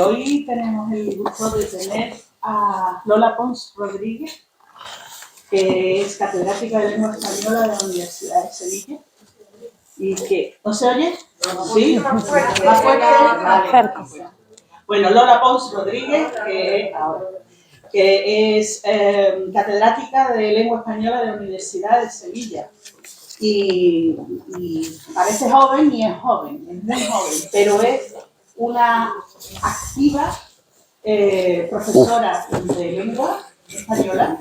Hoy tenemos el gusto de tener a Lola Pons Rodríguez, que es catedrática de lengua española de la Universidad de Sevilla. ¿Y que no se oye? ¿Sí? ¿Más fuerte? Vale. Bueno, Lola Pons Rodríguez, que es catedrática de lengua española de la Universidad de Sevilla. Y parece joven y es joven, es muy joven, pero es una activa profesora de lengua española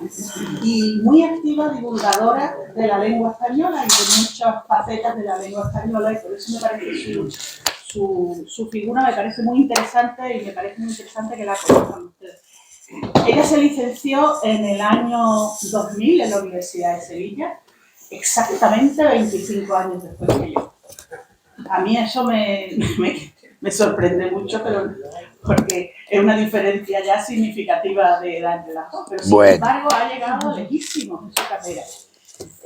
y muy activa divulgadora de la lengua española y de muchas facetas de la lengua española, y por eso me parece su figura me parece muy interesante, y me parece muy interesante que la conozcan ustedes. Ella se licenció en el año 2000 en la Universidad de Sevilla, exactamente 25 años después que yo. A mí eso me sorprende mucho, pero porque es una diferencia ya significativa de edad entre las dos, pero sin embargo ha llegado lejísimos en su carrera.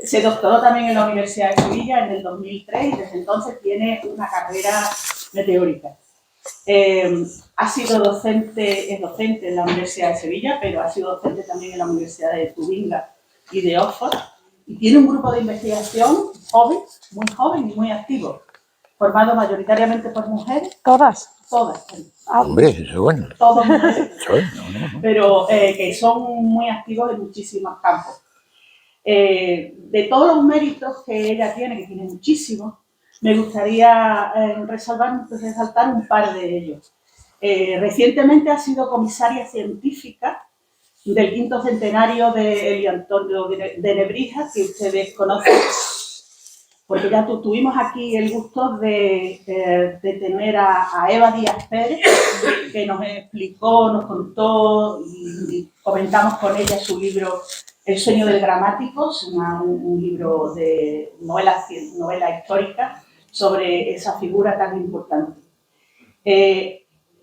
Se doctoró también en la Universidad de Sevilla en el 2003 y desde entonces tiene una carrera meteórica. Ha sido docente, es docente en la Universidad de Sevilla, pero ha sido docente también en la Universidad de Tubinga y de Oxford, y tiene un grupo de investigación joven, muy joven y muy activo, formado mayoritariamente por mujeres. ¿Todas? Todas. Hombre, eso es bueno. Todas mujeres, No. pero que son muy activos en muchísimos campos. De todos los méritos que ella tiene, que tiene muchísimos, me gustaría resaltar un par de ellos. Recientemente ha sido comisaria científica del 5º centenario de Elio Antonio de Nebrija, que ustedes conocen, porque ya tuvimos aquí el gusto de tener a Eva Díaz Pérez, que nos explicó, nos contó y comentamos con ella su libro El sueño del gramático, un libro de novela histórica sobre esa figura tan importante.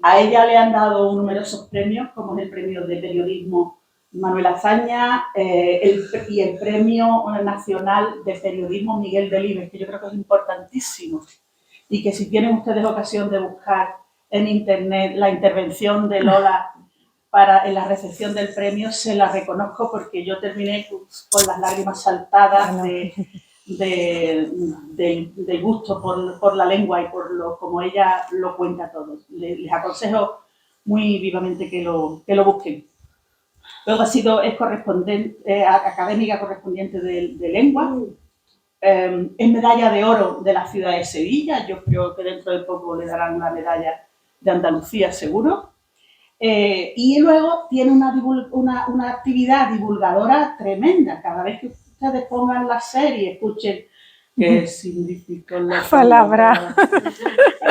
A ella le han dado numerosos premios, como es el premio de periodismo Manuel Azaña y el premio nacional de periodismo Miguel Delibes, que yo creo que es importantísimo y que si tienen ustedes ocasión de buscar en internet la intervención de Lola en la recepción del premio, se la reconozco porque yo terminé con las lágrimas saltadas del gusto por la lengua y por como ella lo cuenta todo. Les aconsejo muy vivamente que lo busquen. Luego es académica correspondiente de lengua, es medalla de oro de la ciudad de Sevilla, yo creo que dentro de poco le darán la medalla de Andalucía seguro, y luego tiene una actividad divulgadora tremenda. Cada vez que ustedes pongan la serie, escuchen qué significan las palabras,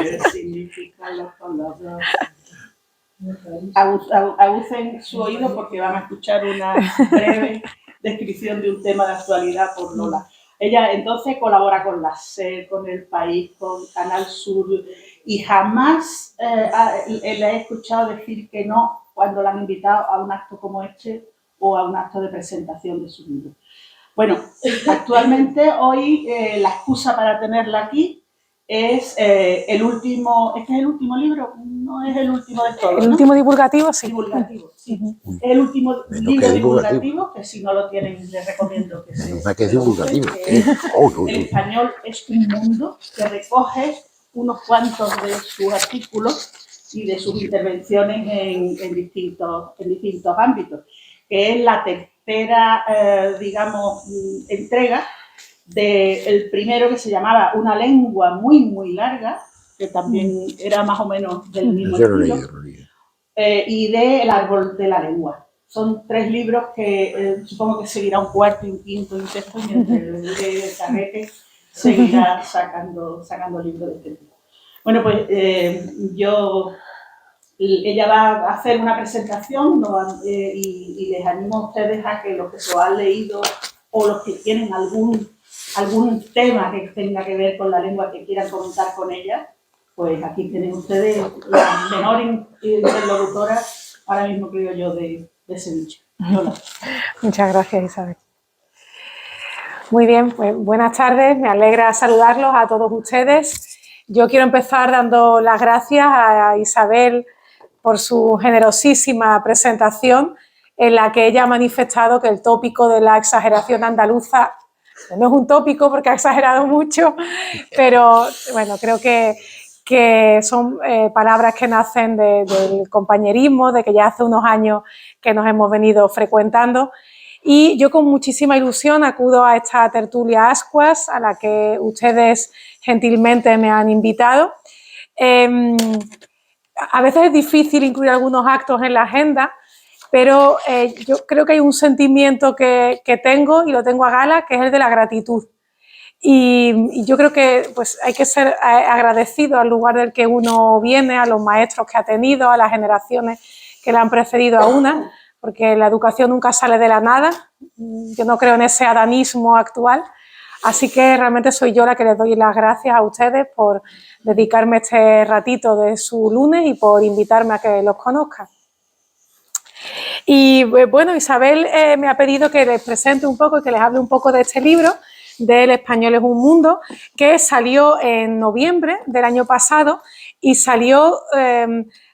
qué significan las palabras. Agucen su oído porque van a escuchar una breve descripción de un tema de actualidad por Lola. Ella entonces colabora con la SER, con El País, con Canal Sur, y jamás le he escuchado decir que no cuando la han invitado a un acto como este o a un acto de presentación de su libro. Bueno, actualmente hoy la excusa para tenerla aquí es el último, este es el último libro, no es el último de todos, ¿El último divulgativo? Sí. Divulgativo, sí. Es el último libro divulgativo, que si no lo tienen les recomiendo que se... que es divulgativo. El español es un mundo, que recoge unos cuantos de sus artículos y de sus intervenciones en distintos ámbitos, que es la tercera, entrega del primero, que se llamaba Una lengua muy, muy larga, que también era más o menos del mismo estilo, y de El árbol de la lengua. Son 3 libros que supongo que seguirá un cuarto y un quinto y un sexto, y entre el carrete seguirá sacando libros de este tipo. Bueno, pues ella va a hacer una presentación, y les animo a ustedes a que los que se lo han leído o los que tienen algún tema que tenga que ver con la lengua que quieran comentar con ella, pues aquí tienen ustedes la menor interlocutora, ahora mismo creo yo, de Sevilla. Hola. Muchas gracias, Isabel. Muy bien, pues buenas tardes, me alegra saludarlos a todos ustedes. Yo quiero empezar dando las gracias a Isabel por su generosísima presentación, en la que ella ha manifestado que el tópico de la exageración andaluza no es un tópico porque ha exagerado mucho, pero bueno, creo que son palabras que nacen del compañerismo, de que ya hace unos años que nos hemos venido frecuentando. Y yo con muchísima ilusión acudo a esta tertulia Ascuas, a la que ustedes gentilmente me han invitado. A veces es difícil incluir algunos actos en la agenda, pero yo creo que hay un sentimiento que tengo, y lo tengo a gala, que es el de la gratitud. Y yo creo que pues, hay que ser agradecido al lugar del que uno viene, a los maestros que ha tenido, a las generaciones que le han precedido a una, porque la educación nunca sale de la nada. Yo no creo en ese adanismo actual. Así que realmente soy yo la que les doy las gracias a ustedes por dedicarme este ratito de su lunes y por invitarme a que los conozcan. Y bueno, Isabel me ha pedido que les presente un poco y que les hable un poco de este libro, de El español es un mundo, que salió en noviembre del año pasado y salió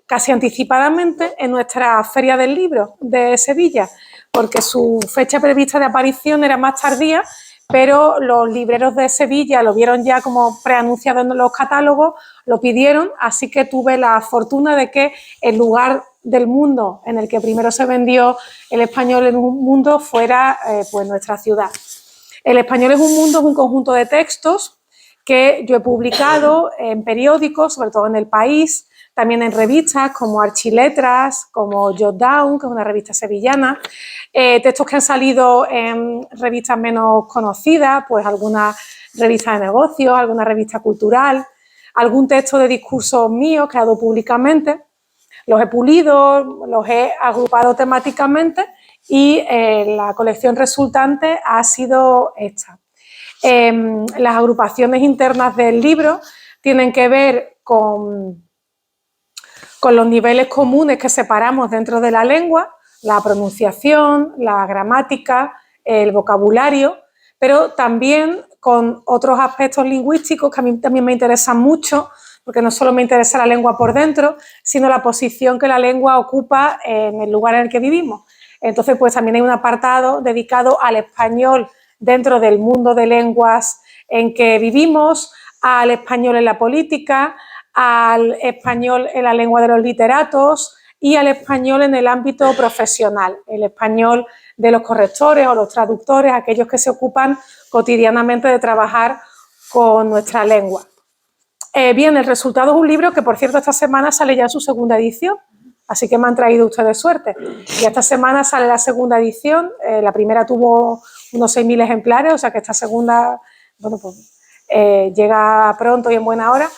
casi anticipadamente en nuestra Feria del Libro de Sevilla, porque su fecha prevista de aparición era más tardía, pero los libreros de Sevilla lo vieron ya como preanunciado en los catálogos, lo pidieron, así que tuve la fortuna de que el lugar del mundo en el que primero se vendió El español en un mundo fuera pues nuestra ciudad. El español es un mundo, es un conjunto de textos que yo he publicado en periódicos, sobre todo en El País, también en revistas como Archiletras, como Jotdown, que es una revista sevillana, textos que han salido en revistas menos conocidas, pues alguna revista de negocios, alguna revista cultural, algún texto de discursos míos creado públicamente. Los he pulido, los he agrupado temáticamente y la colección resultante ha sido esta. Las agrupaciones internas del libro tienen que ver con los niveles comunes que separamos dentro de la lengua, la pronunciación, la gramática, el vocabulario, pero también con otros aspectos lingüísticos que a mí también me interesan mucho, porque no solo me interesa la lengua por dentro, sino la posición que la lengua ocupa en el lugar en el que vivimos. Entonces, pues también hay un apartado dedicado al español dentro del mundo de lenguas en que vivimos, al español en la política, al español en la lengua de los literatos y al español en el ámbito profesional, el español de los correctores o los traductores, aquellos que se ocupan cotidianamente de trabajar con nuestra lengua. Bien, el resultado es un libro que, por cierto, esta semana sale ya en su segunda edición, así que me han traído ustedes suerte. Y esta semana sale la segunda edición, la primera tuvo unos 6.000 ejemplares, o sea que esta segunda, bueno, pues llega pronto y en buena hora.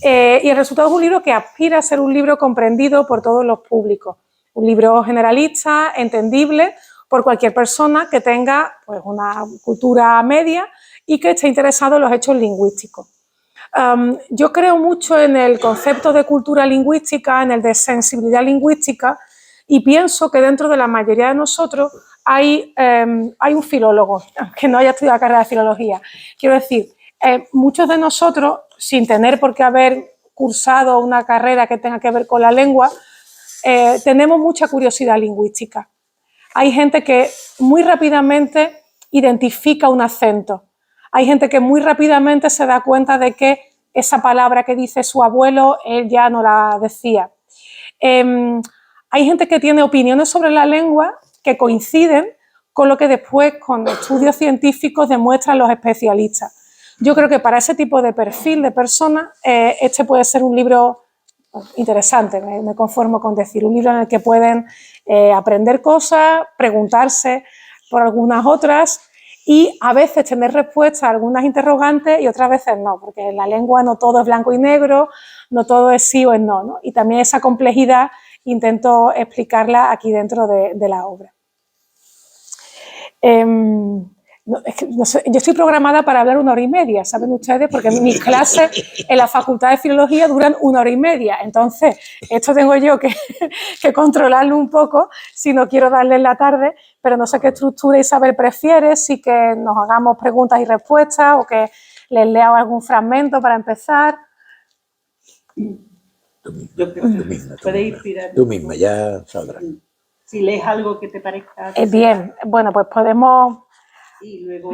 Y el resultado es un libro que aspira a ser un libro comprendido por todos los públicos, un libro generalista, entendible por cualquier persona que tenga pues, una cultura media y que esté interesado en los hechos lingüísticos. Yo creo mucho en el concepto de cultura lingüística, en el de sensibilidad lingüística, y pienso que dentro de la mayoría de nosotros hay un filólogo, aunque no haya estudiado la carrera de filología. Quiero decir, muchos de nosotros, sin tener por qué haber cursado una carrera que tenga que ver con la lengua, tenemos mucha curiosidad lingüística. Hay gente que muy rápidamente identifica un acento. Hay gente que muy rápidamente se da cuenta de que esa palabra que dice su abuelo, él ya no la decía. Hay gente que tiene opiniones sobre la lengua que coinciden con lo que después, con estudios científicos, demuestran los especialistas. Yo creo que para ese tipo de perfil de personas, este puede ser un libro interesante, me conformo con decir, un libro en el que pueden aprender cosas, preguntarse por algunas otras y a veces tener respuesta a algunas interrogantes y otras veces no, porque en la lengua no todo es blanco y negro, no todo es sí o es no, ¿no? Y también esa complejidad intento explicarla aquí dentro de la obra. No sé, yo estoy programada para hablar 1 hora y media, ¿saben ustedes? Porque mis clases en la Facultad de Filología duran 1 hora y media. Entonces, esto tengo yo que controlarlo un poco si no quiero darle en la tarde, pero no sé qué estructura Isabel prefiere, si que nos hagamos preguntas y respuestas o que les lea algún fragmento para empezar. Tú misma, Yo creo tú que misma, tú puede misma. inspirar. Tú misma, ya saldrá. Si lees algo que te parezca. Bien, bueno, pues podemos... Y luego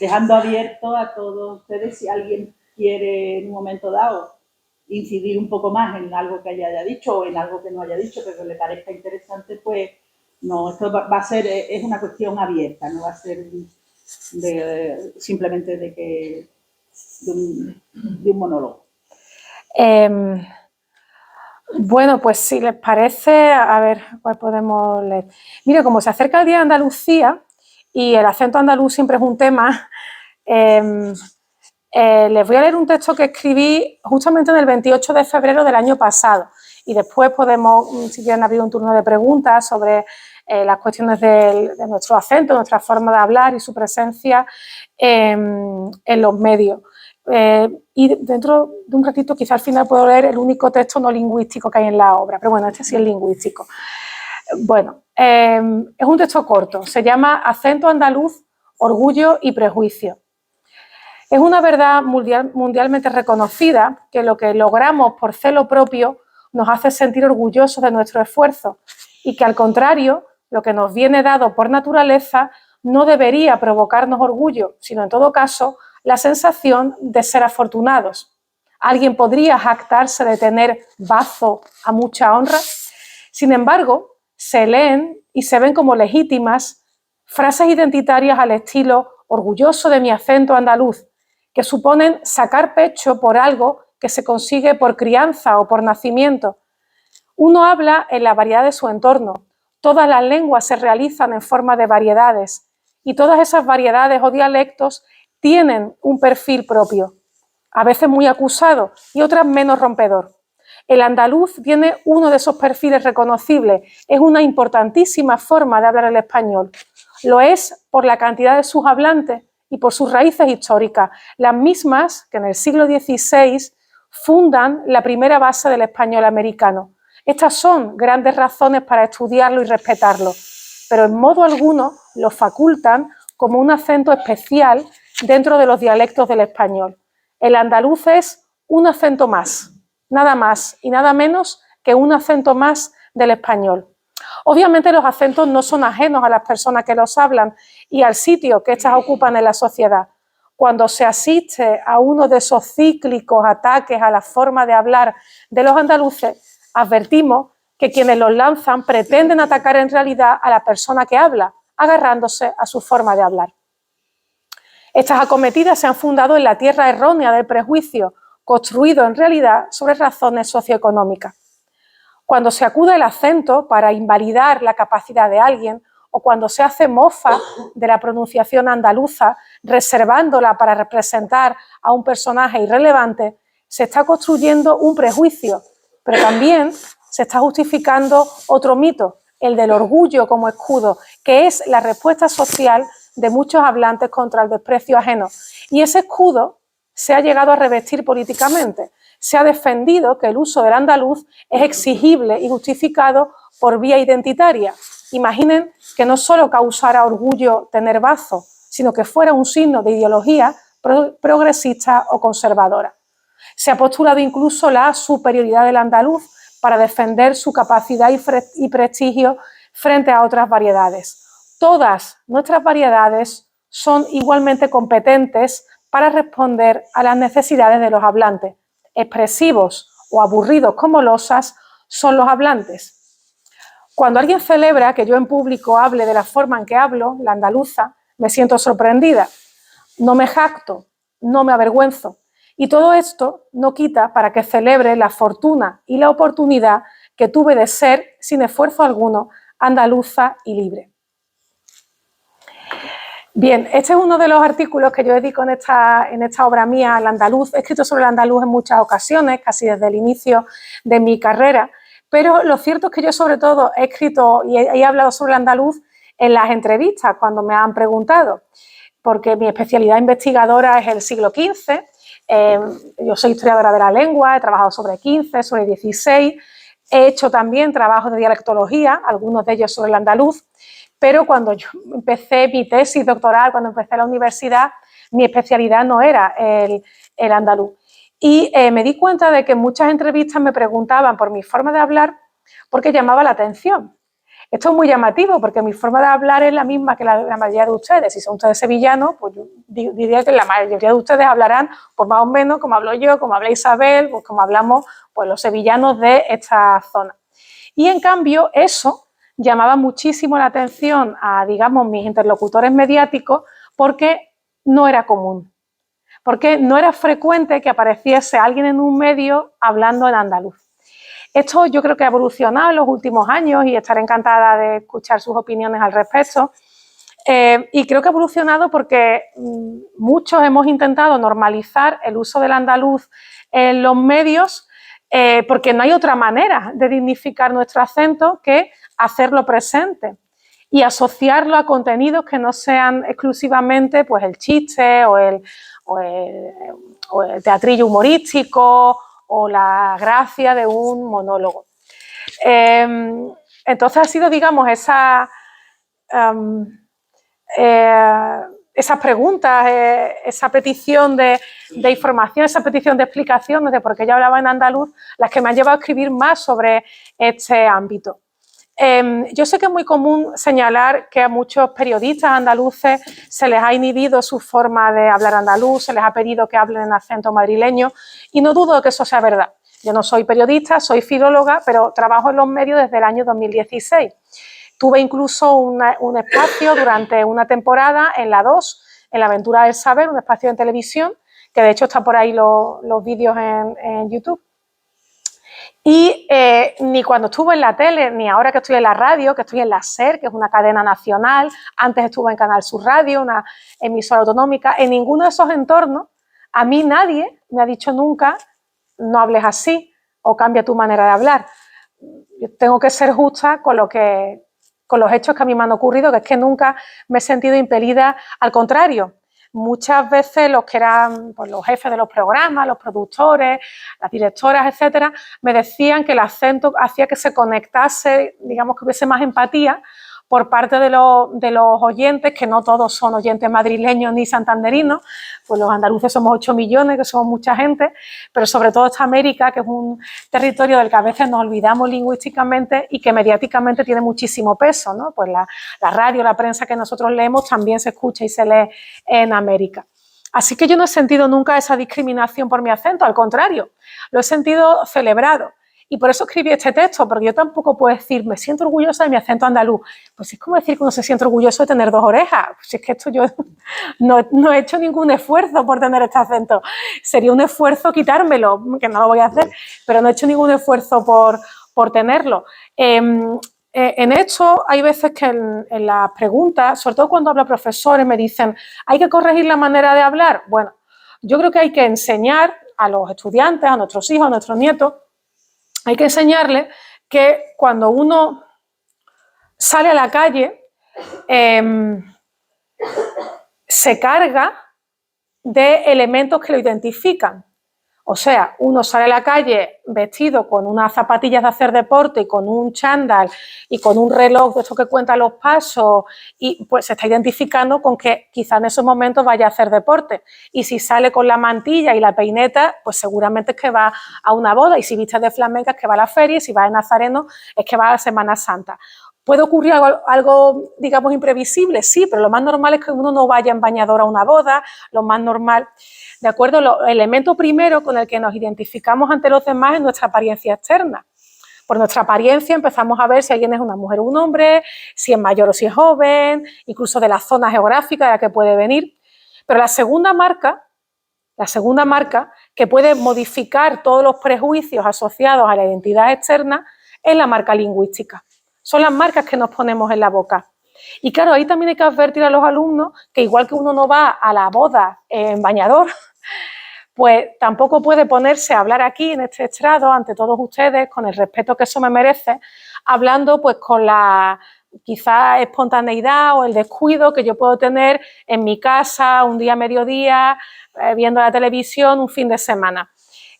dejando abierto a todos ustedes si alguien quiere en un momento dado incidir un poco más en algo que haya dicho o en algo que no haya dicho, pero le parezca interesante, pues no, esto va a ser, es una cuestión abierta, no va a ser simplemente de un monólogo. Bueno, pues si les parece, a ver, ¿cuál podemos leer? Mire, como se acerca el Día de Andalucía y el acento andaluz siempre es un tema, les voy a leer un texto que escribí justamente en el 28 de febrero del año pasado y después podemos, si quieren, abrir un turno de preguntas sobre las cuestiones de nuestro acento, nuestra forma de hablar y su presencia en los medios. Y dentro de un ratito, quizá al final puedo leer el único texto no lingüístico que hay en la obra, pero bueno, este sí es lingüístico. Bueno, es un texto corto, se llama Acento andaluz, orgullo y prejuicio. Es una verdad mundialmente reconocida que lo que logramos por celo propio nos hace sentir orgullosos de nuestro esfuerzo y que al contrario, lo que nos viene dado por naturaleza no debería provocarnos orgullo, sino en todo caso la sensación de ser afortunados. ¿Alguien podría jactarse de tener bazo a mucha honra? Sin embargo, se leen y se ven como legítimas frases identitarias al estilo orgulloso de mi acento andaluz, que suponen sacar pecho por algo que se consigue por crianza o por nacimiento. Uno habla en la variedad de su entorno. Todas las lenguas se realizan en forma de variedades y todas esas variedades o dialectos tienen un perfil propio, a veces muy acusado y otras menos rompedor. El andaluz tiene uno de esos perfiles reconocibles, es una importantísima forma de hablar el español. Lo es por la cantidad de sus hablantes y por sus raíces históricas, las mismas que en el siglo XVI fundan la primera base del español americano. Estas son grandes razones para estudiarlo y respetarlo, pero en modo alguno lo facultan como un acento especial dentro de los dialectos del español. El andaluz es un acento más, nada más y nada menos que un acento más del español. Obviamente los acentos no son ajenos a las personas que los hablan y al sitio que éstas ocupan en la sociedad. Cuando se asiste a uno de esos cíclicos ataques a la forma de hablar de los andaluces, advertimos que quienes los lanzan pretenden atacar en realidad a la persona que habla, agarrándose a su forma de hablar. Estas acometidas se han fundado en la tierra errónea del prejuicio, construido en realidad sobre razones socioeconómicas. Cuando se acude al acento para invalidar la capacidad de alguien o cuando se hace mofa de la pronunciación andaluza, reservándola para representar a un personaje irrelevante, se está construyendo un prejuicio, pero también se está justificando otro mito, el del orgullo como escudo, que es la respuesta social de muchos hablantes contra el desprecio ajeno. Y ese escudo se ha llegado a revestir políticamente. Se ha defendido que el uso del andaluz es exigible y justificado por vía identitaria. Imaginen que no solo causara orgullo tener bazo, sino que fuera un signo de ideología progresista o conservadora. Se ha postulado incluso la superioridad del andaluz para defender su capacidad y prestigio frente a otras variedades. Todas nuestras variedades son igualmente competentes para responder a las necesidades de los hablantes. Expresivos o aburridos como losas son los hablantes. Cuando alguien celebra que yo en público hable de la forma en que hablo, la andaluza, me siento sorprendida. No me jacto, no me avergüenzo. Y todo esto no quita para que celebre la fortuna y la oportunidad que tuve de ser, sin esfuerzo alguno, andaluza y libre. Bien, este es uno de los artículos que yo dedico en esta obra mía al andaluz. He escrito sobre el andaluz en muchas ocasiones, casi desde el inicio de mi carrera, pero lo cierto es que yo sobre todo he escrito y he hablado sobre el andaluz en las entrevistas cuando me han preguntado, porque mi especialidad investigadora es el siglo XV, yo soy historiadora de la lengua, he trabajado sobre XV, sobre XVI, he hecho también trabajos de dialectología, algunos de ellos sobre el andaluz, pero cuando yo empecé mi tesis doctoral, cuando empecé la universidad, mi especialidad no era el andaluz. Y me di cuenta de que en muchas entrevistas me preguntaban por mi forma de hablar porque llamaba la atención. Esto es muy llamativo porque mi forma de hablar es la misma que la mayoría de ustedes. Si son ustedes sevillanos, pues yo diría que la mayoría de ustedes hablarán pues más o menos como hablo yo, como habla Isabel, pues como hablamos pues los sevillanos de esta zona. Y en cambio eso llamaba muchísimo la atención a, digamos, mis interlocutores mediáticos porque no era común. Porque no era frecuente que apareciese alguien en un medio hablando en andaluz. Esto yo creo que ha evolucionado en los últimos años y estaré encantada de escuchar sus opiniones al respecto. Y creo que ha evolucionado porque muchos hemos intentado normalizar el uso del andaluz en los medios porque no hay otra manera de dignificar nuestro acento que hacerlo presente y asociarlo a contenidos que no sean exclusivamente pues, el chiste o el teatrillo humorístico o la gracia de un monólogo. Entonces ha sido, digamos, esas preguntas, esa petición de información, esa petición de explicaciones de por qué yo hablaba en andaluz, las que me han llevado a escribir más sobre este ámbito. Yo sé que es muy común señalar que a muchos periodistas andaluces se les ha inhibido su forma de hablar andaluz, se les ha pedido que hablen en acento madrileño y no dudo que eso sea verdad. Yo no soy periodista, soy filóloga, pero trabajo en los medios desde el año 2016. Tuve incluso un espacio durante una temporada en La 2, en La Aventura del Saber, un espacio en televisión, que de hecho está por ahí los vídeos en YouTube. Y ni cuando estuve en la tele, ni ahora que estoy en la radio, que estoy en la SER, que es una cadena nacional, antes estuve en Canal Sur Radio, una emisora autonómica, en ninguno de esos entornos, a mí nadie me ha dicho nunca, no hables así o cambia tu manera de hablar. Yo tengo que ser justa con los hechos que a mí me han ocurrido, que es que nunca me he sentido impelida, al contrario. Muchas veces los que eran pues, los jefes de los programas, los productores, las directoras, etcétera, me decían que el acento hacía que se conectase, digamos que hubiese más empatía por parte de los oyentes, que no todos son oyentes madrileños ni santanderinos, pues los andaluces somos 8 millones, que somos mucha gente, pero sobre todo esta América, que es un territorio del que a veces nos olvidamos lingüísticamente y que mediáticamente tiene muchísimo peso, ¿no? Pues la radio, la prensa que nosotros leemos también se escucha y se lee en América. Así que yo no he sentido nunca esa discriminación por mi acento, al contrario, lo he sentido celebrado. Y por eso escribí este texto, porque yo tampoco puedo decir, me siento orgullosa de mi acento andaluz. Pues es como decir que uno se siente orgulloso de tener 2 orejas. Pues es que esto yo no he hecho ningún esfuerzo por tener este acento. Sería un esfuerzo quitármelo, que no lo voy a hacer, pero no he hecho ningún esfuerzo por tenerlo. En esto hay veces que en las preguntas, sobre todo cuando hablo a profesores, me dicen, ¿hay que corregir la manera de hablar? Bueno, yo creo que hay que enseñar a los estudiantes, a nuestros hijos, a nuestros nietos, hay que enseñarles que cuando uno sale a la calle se carga de elementos que lo identifican. O sea, uno sale a la calle vestido con unas zapatillas de hacer deporte y con un chándal y con un reloj de esto que cuenta los pasos y pues se está identificando con que quizá en esos momentos vaya a hacer deporte. Y si sale con la mantilla y la peineta, pues seguramente es que va a una boda, y si viste de flamenca es que va a la feria, y si va de nazareno es que va a la Semana Santa. ¿Puede ocurrir algo, digamos, imprevisible? Sí, pero lo más normal es que uno no vaya en bañador a una boda, lo más normal. ¿De acuerdo? El elemento primero con el que nos identificamos ante los demás es nuestra apariencia externa. Por nuestra apariencia empezamos a ver si alguien es una mujer o un hombre, si es mayor o si es joven, incluso de la zona geográfica de la que puede venir. Pero la segunda marca que puede modificar todos los prejuicios asociados a la identidad externa es la marca lingüística. Son las marcas que nos ponemos en la boca. Y claro, ahí también hay que advertir a los alumnos que igual que uno no va a la boda en bañador, pues tampoco puede ponerse a hablar aquí en este estrado ante todos ustedes con el respeto que eso me merece, hablando pues con la quizá espontaneidad o el descuido que yo puedo tener en mi casa un día a mediodía, viendo la televisión un fin de semana.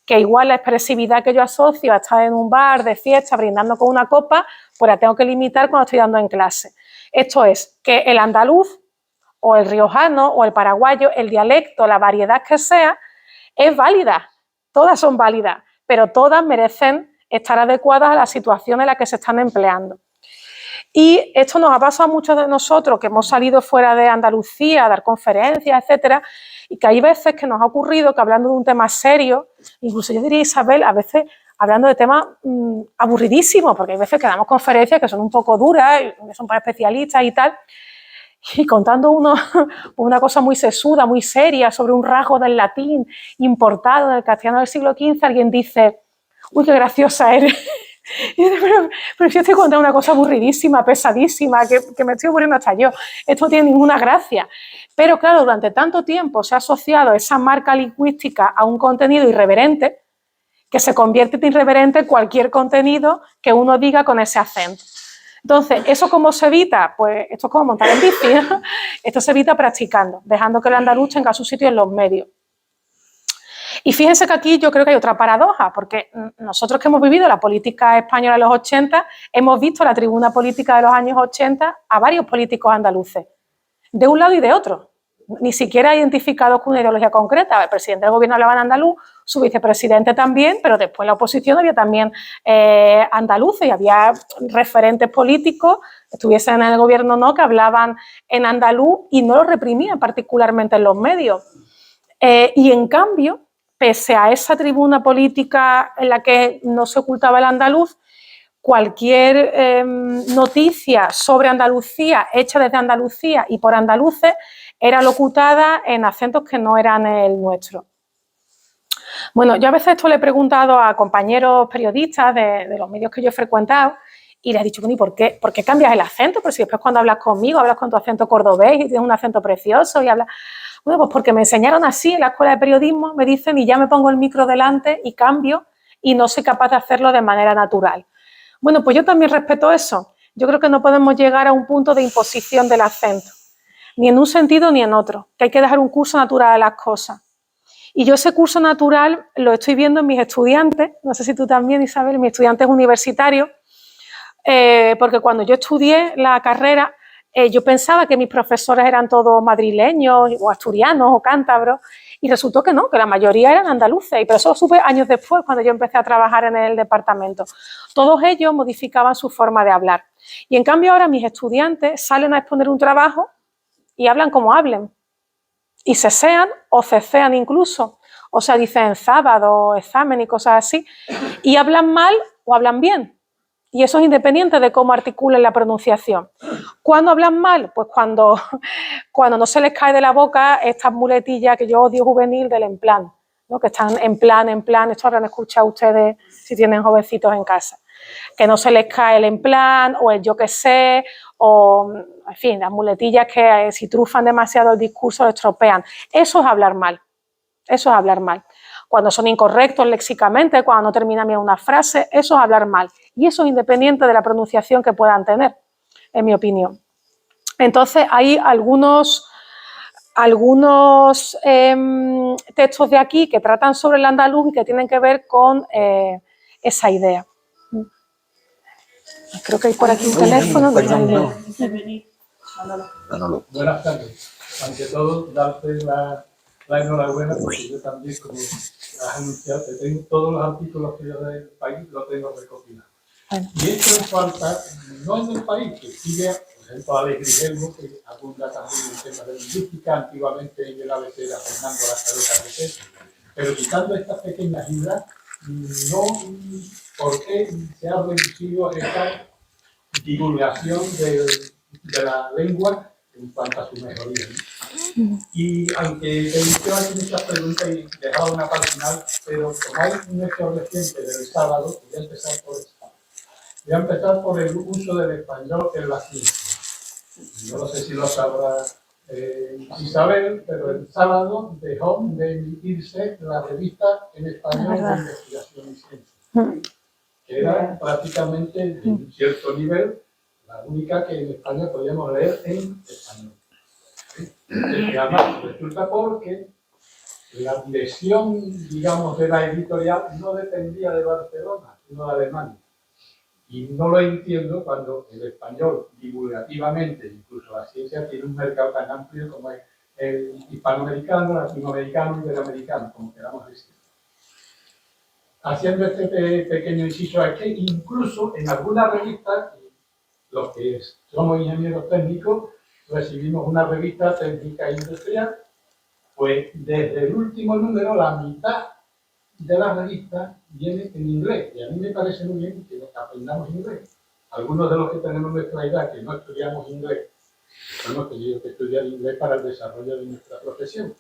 Que igual la expresividad que yo asocio a estar en un bar de fiesta brindando con una copa, pues la tengo que limitar cuando estoy dando en clase. Esto es, que el andaluz o el riojano o el paraguayo, el dialecto, la variedad que sea, es válida todas son válidas, pero todas merecen estar adecuadas a la situación en la que se están empleando. Y esto nos ha pasado a muchos de nosotros que hemos salido fuera de Andalucía a dar conferencias, etcétera, y que hay veces que nos ha ocurrido que hablando de un tema serio, incluso yo diría, Isabel, a veces hablando de temas aburridísimos, porque hay veces que damos conferencias que son un poco duras, que son para especialistas y tal, y contando una cosa muy sesuda, muy seria, sobre un rasgo del latín importado del castellano del siglo XV, alguien dice, uy, qué graciosa eres. Y dice, pero yo estoy contando una cosa aburridísima, pesadísima, que me estoy aburriendo hasta yo. Esto no tiene ninguna gracia. Pero claro, durante tanto tiempo se ha asociado esa marca lingüística a un contenido irreverente, que se convierte en irreverente cualquier contenido que uno diga con ese acento. Entonces, ¿eso cómo se evita? Pues esto es como montar en bici, ¿no? Esto se evita practicando, dejando que el andaluz tenga su sitio en los medios. Y fíjense que aquí yo creo que hay otra paradoja, porque nosotros que hemos vivido la política española de los 80, hemos visto la tribuna política de los años 80 a varios políticos andaluces, de un lado y de otro, ni siquiera identificados con una ideología concreta. El presidente del gobierno hablaba en andaluz, su vicepresidente también, pero después en la oposición había también andaluces y había referentes políticos, estuviesen en el gobierno o no, que hablaban en andaluz y no lo reprimían particularmente en los medios. Y en cambio, pese a esa tribuna política en la que no se ocultaba el andaluz, cualquier noticia sobre Andalucía, hecha desde Andalucía y por andaluces, era locutada en acentos que no eran el nuestro. Bueno, yo a veces esto le he preguntado a compañeros periodistas de los medios que yo he frecuentado y les he dicho, bueno, ¿y por qué cambias el acento? Pero si después cuando hablas conmigo, hablas con tu acento cordobés y tienes un acento precioso y hablas... Bueno, pues porque me enseñaron así en la escuela de periodismo, me dicen, y ya me pongo el micro delante y cambio y no soy capaz de hacerlo de manera natural. Bueno, pues yo también respeto eso. Yo creo que no podemos llegar a un punto de imposición del acento, ni en un sentido ni en otro, que hay que dejar un curso natural a las cosas. Y yo ese curso natural lo estoy viendo en mis estudiantes, no sé si tú también, Isabel, mis estudiantes universitarios, porque cuando yo estudié la carrera, yo pensaba que mis profesores eran todos madrileños o asturianos o cántabros, y resultó que no, que la mayoría eran andaluces, pero eso lo supe años después cuando yo empecé a trabajar en el departamento. Todos ellos modificaban su forma de hablar. Y en cambio ahora mis estudiantes salen a exponer un trabajo y hablan como hablen. Y sesean o cecean incluso. O sea, dicen sábado, examen y cosas así. Y hablan mal o hablan bien. Y eso es independiente de cómo articulen la pronunciación. ¿Cuándo hablan mal? Pues cuando no se les cae de la boca estas muletillas que yo odio juvenil del en plan, ¿no? Que están en plan, esto habrán escuchado ustedes si tienen jovencitos en casa. Que no se les cae el en plan o el yo que sé, o en fin, las muletillas que si trufan demasiado el discurso lo estropean. Eso es hablar mal. Eso es hablar mal. Cuando son incorrectos léxicamente, cuando no terminan bien una frase, eso es hablar mal. Y eso es independiente de la pronunciación que puedan tener, en mi opinión. Entonces, hay algunos textos de aquí que tratan sobre el andaluz y que tienen que ver con esa idea. Creo que hay por aquí un teléfono. Buenas tardes. Ante todo, darte la enhorabuena, porque yo también, como has anunciado, que tengo todos los artículos que yo del país, los tengo recopilados. Y esto en falta, no en el país, que sigue, por ejemplo, Alex Grigelmo, que abunda también en temas de lingüística, antiguamente en el ABC era Fernando Lazaro Carreter, pero quitando estas pequeñas islas, no, ¿por qué se ha reducido esta divulgación de la lengua en cuanto a su mejoría? Y aunque te hice aquí muchas preguntas y dejaba una para el final, pero como hay un hecho reciente del sábado, voy a empezar por esto. Voy a empezar por el uso del español en la ciencia. Yo no sé si lo sabrá Isabel, pero el sábado dejó de emitirse la revista en español de investigación y ciencia, que era prácticamente de un cierto nivel la única que en España podíamos leer en español. Y además resulta porque la dirección, digamos, de la editorial no dependía de Barcelona, sino de Alemania. Y no lo entiendo cuando el español, divulgativamente, incluso la ciencia, tiene un mercado tan amplio como es el hispanoamericano, latinoamericano y iberoamericano, como queramos decir. haciendo este pequeño inciso, es que incluso en algunas revistas, los que somos ingenieros técnicos, recibimos una revista técnica industrial, pues desde el último número, la mitad de la revista viene en inglés. Y a mí me parece muy bien que aprendamos inglés. Algunos de los que tenemos nuestra edad, que no estudiamos inglés, hemos tenido que estudiar inglés para el desarrollo de nuestra profesión.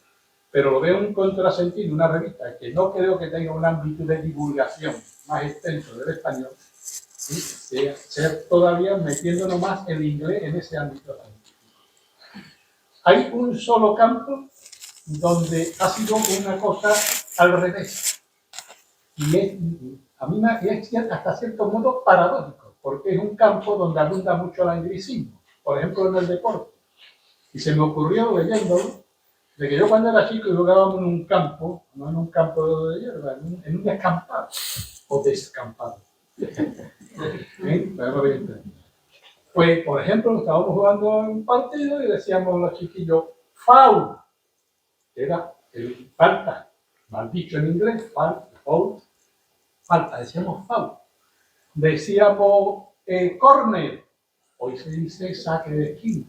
Pero lo veo un contrasentido, una revista que no creo que tenga un ámbito de divulgación más extenso del español, sea todavía metiéndonos más el inglés en ese ámbito. Hay un solo campo donde ha sido una cosa al revés. Y a mí es hasta cierto modo paradójico, porque es un campo donde abunda mucho el anglicismo, por ejemplo en el deporte. Y se me ocurrió leyéndolo, de que yo cuando era chico jugábamos en un campo, no en un campo de hierba, en un descampado, o descampado. Pues, por ejemplo, estábamos jugando en un partido y decíamos los chiquillos, foul, que era falta, mal dicho en inglés, foul, falta, decíamos foul. Decíamos corner, hoy se dice saque de esquina.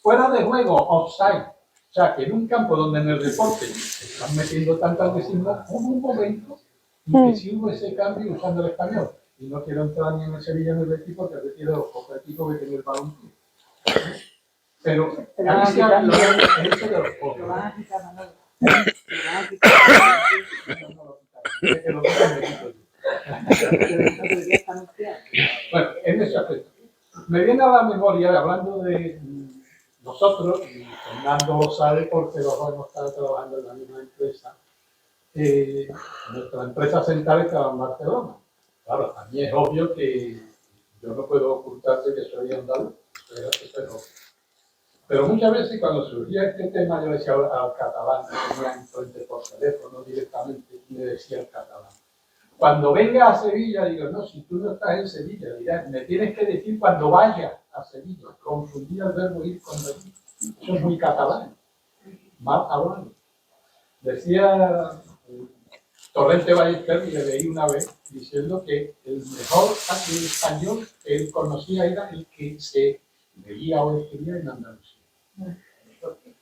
Fuera de juego, offside. O sea, que en un campo donde en el deporte se están metiendo tantas vecinas, hubo un momento en que sí hubo ese cambio usando el español. Y no quiero entrar ni en el Sevilla ni en el equipo, que requiere los pocos equipos que tiene el balón. Pero ahí se ha hablado eso de los pocos. Lo van a quitar, Manolo. Bueno, en ese aspecto. Me viene a la memoria, hablando de nosotros, y Fernando lo sabe porque los dos hemos estado trabajando en la misma empresa. Nuestra empresa central estaba en Barcelona. Claro, a mí es obvio que yo no puedo ocultarte que soy andaluz, pero muchas veces cuando surgía este tema yo decía al catalán, que tenía enfrente por teléfono directamente, y me decía el catalán. Cuando venga a Sevilla, digo, no, si tú no estás en Sevilla, dirás, me tienes que decir cuando vaya a Sevilla. Confundía el verbo ir con venir. Eso es muy catalán. Mal hablado. Decía Torrente Ballester, y le leí una vez, diciendo que el mejor español que él conocía era el que se leía o escribía en Andalucía.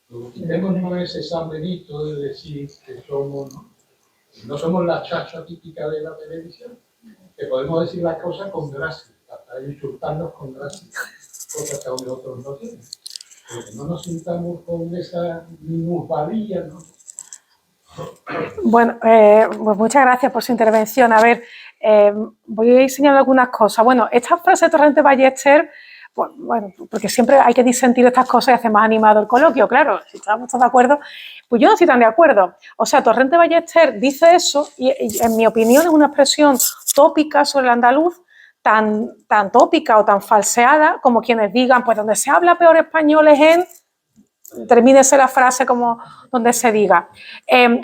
Lo que tenemos no es ese San Benito de decir que somos, no somos la chacha típica de la televisión, que podemos decir las cosas con gracia, hasta insultarnos con gracia, cosas que aún otros no tienen. Porque no nos sintamos con esa minusvalía, ¿no? Bueno, pues muchas gracias por su intervención. A ver, voy a ir señalando algunas cosas. Bueno, esta frase de Torrente Ballester, pues, bueno, porque siempre hay que disentir estas cosas y hacer más animado el coloquio, claro, si estamos todos de acuerdo, pues yo no estoy tan de acuerdo. O sea, Torrente Ballester dice eso y en mi opinión es una expresión tópica sobre el andaluz, tan tópica o tan falseada como quienes digan, pues donde se habla peor español es en... Termínese la frase como donde se diga.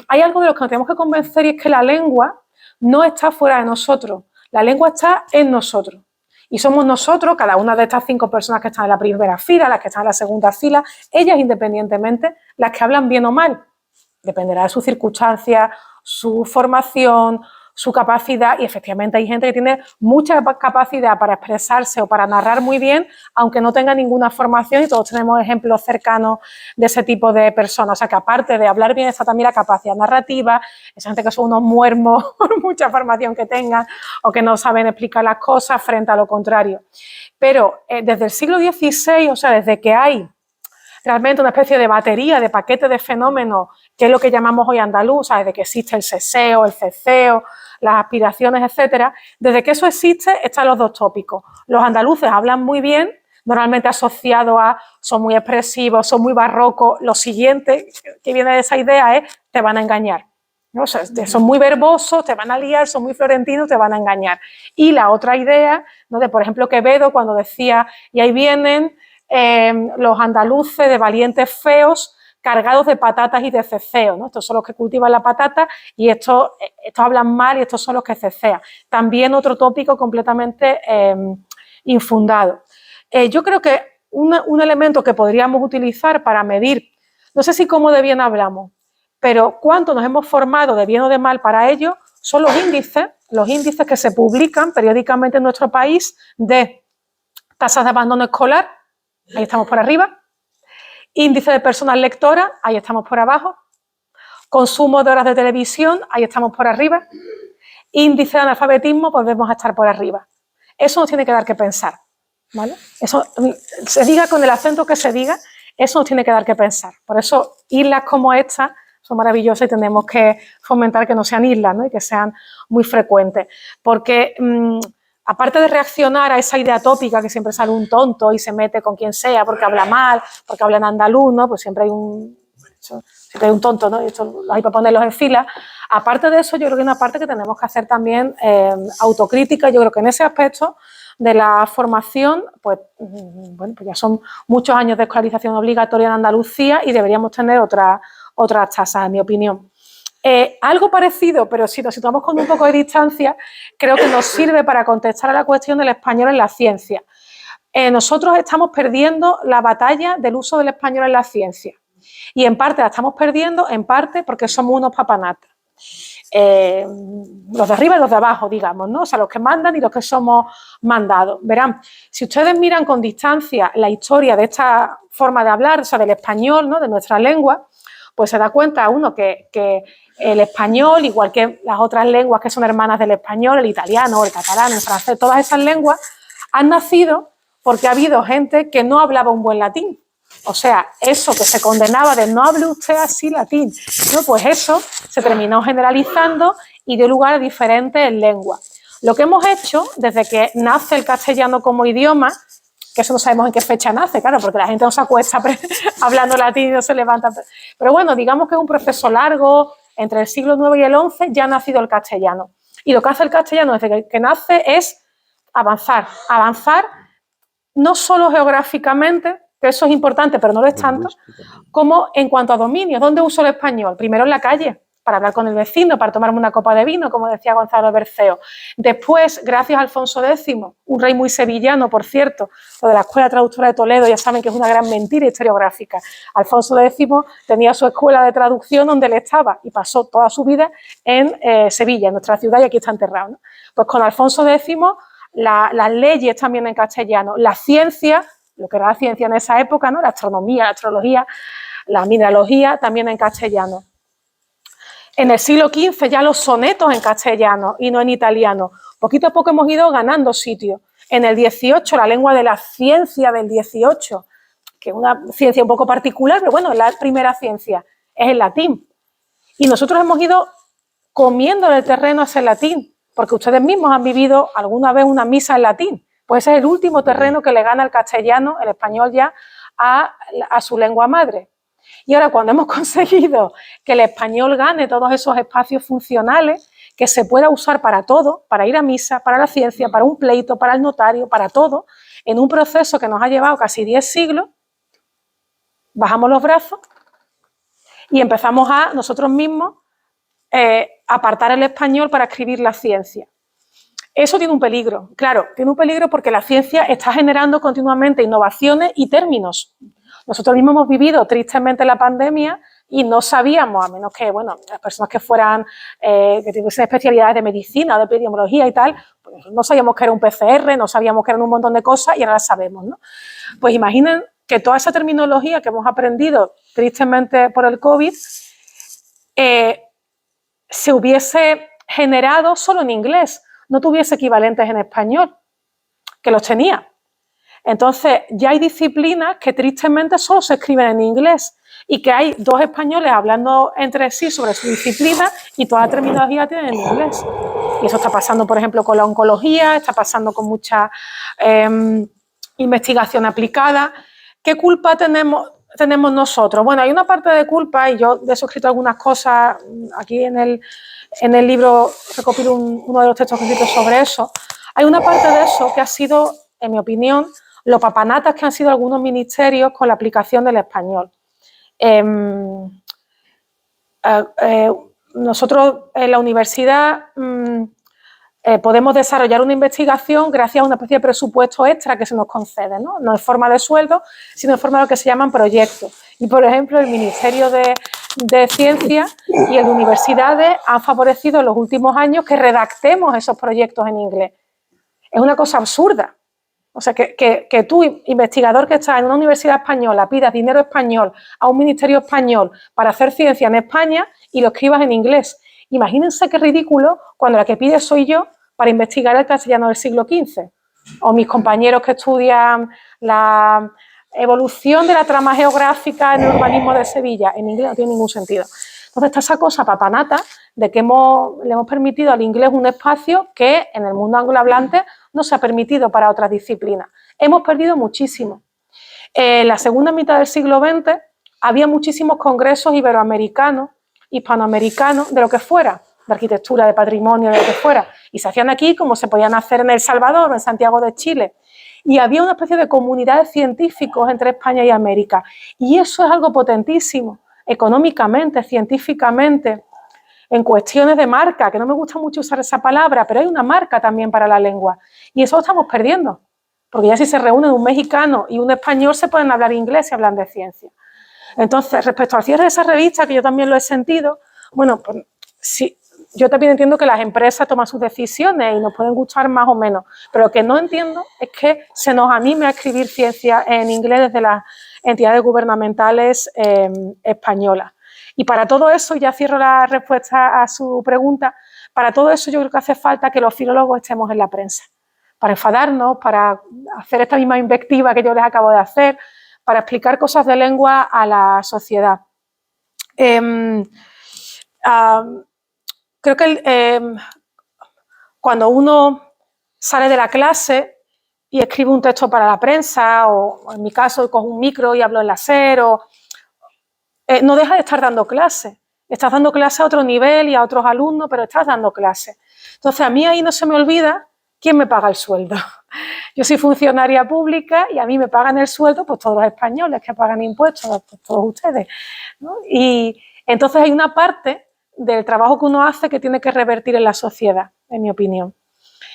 Hay algo de lo que nos tenemos que convencer y es que la lengua no está fuera de nosotros, la lengua está en nosotros. Y somos nosotros, cada una de estas 5 personas que están en la primera fila, las que están en la segunda fila, ellas independientemente, las que hablan bien o mal. Dependerá de sus circunstancias, su formación, su capacidad, y efectivamente hay gente que tiene mucha capacidad para expresarse o para narrar muy bien, aunque no tenga ninguna formación, y todos tenemos ejemplos cercanos de ese tipo de personas. O sea, que aparte de hablar bien está también la capacidad narrativa, esa gente que son unos muermos por mucha formación que tengan o que no saben explicar las cosas frente a lo contrario. Pero desde el siglo XVI, o sea, desde que hay realmente una especie de batería, de paquete de fenómenos, que es lo que llamamos hoy andaluz, ¿sabes? De que existe el seseo, el ceceo, las aspiraciones, etcétera. Desde que eso existe, están los dos tópicos. Los andaluces hablan muy bien, normalmente asociado a son muy expresivos, son muy barrocos. Lo siguiente que viene de esa idea es te van a engañar, ¿no? O sea, son muy verbosos, te van a liar, son muy florentinos, te van a engañar. Y la otra idea, ¿no? De, por ejemplo, Quevedo, cuando decía, y ahí vienen los andaluces de valientes feos, cargados de patatas y de ceceo, ¿no? Estos son los que cultivan la patata y estos hablan mal y estos son los que cecean. También otro tópico completamente infundado. Yo creo que un elemento que podríamos utilizar para medir, no sé si cómo de bien hablamos, pero cuánto nos hemos formado de bien o de mal para ello son los índices que se publican periódicamente en nuestro país de tasas de abandono escolar, ahí estamos por arriba, índice de personas lectoras, ahí estamos por abajo, consumo de horas de televisión, ahí estamos por arriba, índice de analfabetismo, volvemos a estar por arriba. Eso nos tiene que dar que pensar, ¿vale? Eso, se diga con el acento que se diga, eso nos tiene que dar que pensar. Por eso, islas como esta son maravillosas y tenemos que fomentar que no sean islas, ¿no? Y que sean muy frecuentes. Porque, aparte de reaccionar a esa idea tópica que siempre sale un tonto y se mete con quien sea porque habla mal, porque habla en andaluz, ¿no? Pues siempre hay un tonto, ¿no? Y esto hay para ponerlos en fila. Aparte de eso, yo creo que hay una parte que tenemos que hacer también autocrítica. Yo creo que en ese aspecto de la formación, pues, bueno, pues ya son muchos años de escolarización obligatoria en Andalucía y deberíamos tener otras tasas, en mi opinión. Algo parecido, pero si nos situamos con un poco de distancia, creo que nos sirve para contestar a la cuestión del español en la ciencia. Nosotros estamos perdiendo la batalla del uso del español en la ciencia. Y en parte la estamos perdiendo, en parte porque somos unos papanatas. Los de arriba y los de abajo, digamos, ¿no? O sea, los que mandan y los que somos mandados. Verán, si ustedes miran con distancia la historia de esta forma de hablar, o sea, del español, ¿no? De nuestra lengua, pues se da cuenta uno que el español, igual que las otras lenguas que son hermanas del español, el italiano, el catalán, el francés, todas esas lenguas han nacido porque ha habido gente que no hablaba un buen latín. O sea, eso que se condenaba de no hable usted así latín, ¿no? Pues eso se terminó generalizando y dio lugar a diferentes lenguas. Lo que hemos hecho desde que nace el castellano como idioma, que eso no sabemos en qué fecha nace, claro, porque la gente no se acuesta hablando latín y no se levanta. Pero bueno, digamos que es un proceso largo, entre el siglo IX y el XI ya ha nacido el castellano. Y lo que hace el castellano desde que nace es avanzar no solo geográficamente, que eso es importante, pero no lo es tanto, como en cuanto a dominio. ¿Dónde uso el español? Primero en la calle, para hablar con el vecino, para tomarme una copa de vino, como decía Gonzalo Berceo. Después, gracias a Alfonso X, un rey muy sevillano, por cierto, lo de la Escuela Traductora de Toledo, ya saben que es una gran mentira historiográfica. Alfonso X tenía su escuela de traducción donde él estaba y pasó toda su vida en Sevilla, en nuestra ciudad, y aquí está enterrado, ¿no? Pues con Alfonso X, las leyes también en castellano, la ciencia, lo que era la ciencia en esa época, ¿no? La astronomía, la astrología, la mineralogía, también en castellano. En el siglo XV ya los sonetos en castellano y no en italiano. Poquito a poco hemos ido ganando sitio. En el XVIII, la lengua de la ciencia del XVIII, que es una ciencia un poco particular, pero bueno, la primera ciencia es el latín. Y nosotros hemos ido comiendo el terreno hacia el latín, porque ustedes mismos han vivido alguna vez una misa en latín. Pues ese es el último terreno que le gana el castellano, el español ya, a su lengua madre. Y ahora, cuando hemos conseguido que el español gane todos esos espacios funcionales, que se pueda usar para todo, para ir a misa, para la ciencia, para un pleito, para el notario, para todo, en un proceso que nos ha llevado casi 10 siglos, bajamos los brazos y empezamos a nosotros mismos apartar el español para escribir la ciencia. Eso tiene un peligro, claro, tiene un peligro porque la ciencia está generando continuamente innovaciones y términos. Nosotros mismos hemos vivido tristemente la pandemia y no sabíamos, a menos que, bueno, las personas que fueran, que tuviesen especialidades de medicina o de epidemiología y tal, pues no sabíamos que era un PCR, no sabíamos que eran un montón de cosas y ahora las sabemos, ¿no? Pues imaginen que toda esa terminología que hemos aprendido tristemente por el COVID se hubiese generado solo en inglés, no tuviese equivalentes en español, que los tenía. Entonces, ya hay disciplinas que tristemente solo se escriben en inglés y que hay dos españoles hablando entre sí sobre su disciplina y toda la terminología tienen en inglés. Y eso está pasando, por ejemplo, con la oncología, está pasando con mucha investigación aplicada. ¿Qué culpa tenemos nosotros? Bueno, hay una parte de culpa, y yo de eso he escrito algunas cosas aquí en el libro, recopilo uno de los textos que he escrito sobre eso. Hay una parte de eso que ha sido, en mi opinión, lo papanatas que han sido algunos ministerios con la aplicación del español. Nosotros en la universidad podemos desarrollar una investigación gracias a una especie de presupuesto extra que se nos concede, ¿no? No en forma de sueldo, sino en forma de lo que se llaman proyectos. Y, por ejemplo, el Ministerio de de ciencia y el de universidades han favorecido en los últimos años que redactemos esos proyectos en inglés. Es una cosa absurda. O sea, que tú, investigador que estás en una universidad española, pidas dinero español a un ministerio español para hacer ciencia en España y lo escribas en inglés. Imagínense qué ridículo cuando la que pide soy yo para investigar el castellano del siglo XV. O mis compañeros que estudian la evolución de la trama geográfica en el urbanismo de Sevilla. En inglés no tiene ningún sentido. Entonces está esa cosa papanata de que le hemos permitido al inglés un espacio que en el mundo anglohablante no se ha permitido para otras disciplinas. Hemos perdido muchísimo. En la segunda mitad del siglo XX había muchísimos congresos iberoamericanos, hispanoamericanos, de lo que fuera, de arquitectura, de patrimonio, de lo que fuera. Y se hacían aquí como se podían hacer en El Salvador o en Santiago de Chile. Y había una especie de comunidad de científicos entre España y América. Y eso es algo potentísimo, económicamente, científicamente, en cuestiones de marca, que no me gusta mucho usar esa palabra, pero hay una marca también para la lengua. Y eso lo estamos perdiendo, porque ya si se reúnen un mexicano y un español se pueden hablar inglés y hablan de ciencia. Entonces, respecto al cierre de esa revista, que yo también lo he sentido, bueno, pues sí, yo también entiendo que las empresas toman sus decisiones y nos pueden gustar más o menos, pero lo que no entiendo es que se nos anime a escribir ciencia en inglés desde las entidades gubernamentales españolas. Y para todo eso, ya cierro la respuesta a su pregunta, para todo eso yo creo que hace falta que los filólogos estemos en la prensa, para enfadarnos, para hacer esta misma invectiva que yo les acabo de hacer, para explicar cosas de lengua a la sociedad. Creo que cuando uno sale de la clase y escribe un texto para la prensa, o en mi caso cojo un micro y hablo en la SER, no deja de estar dando clase. Estás dando clase a otro nivel y a otros alumnos, pero estás dando clase. Entonces, a mí ahí no se me olvida quién me paga el sueldo. Yo soy funcionaria pública y a mí me pagan el sueldo pues todos los españoles que pagan impuestos, pues, todos ustedes, ¿no? Y entonces hay una parte del trabajo que uno hace que tiene que revertir en la sociedad, en mi opinión.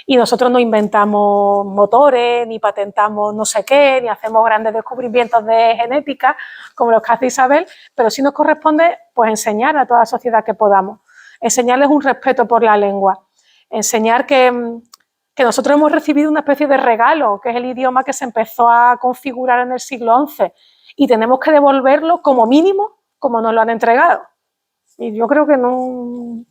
Y nosotros no inventamos motores, ni patentamos no sé qué, ni hacemos grandes descubrimientos de genética, como los que hace Isabel, pero sí nos corresponde pues enseñar a toda la sociedad que podamos, enseñarles un respeto por la lengua, enseñar que nosotros hemos recibido una especie de regalo, que es el idioma que se empezó a configurar en el siglo XI, y tenemos que devolverlo como mínimo como nos lo han entregado. Y yo creo que no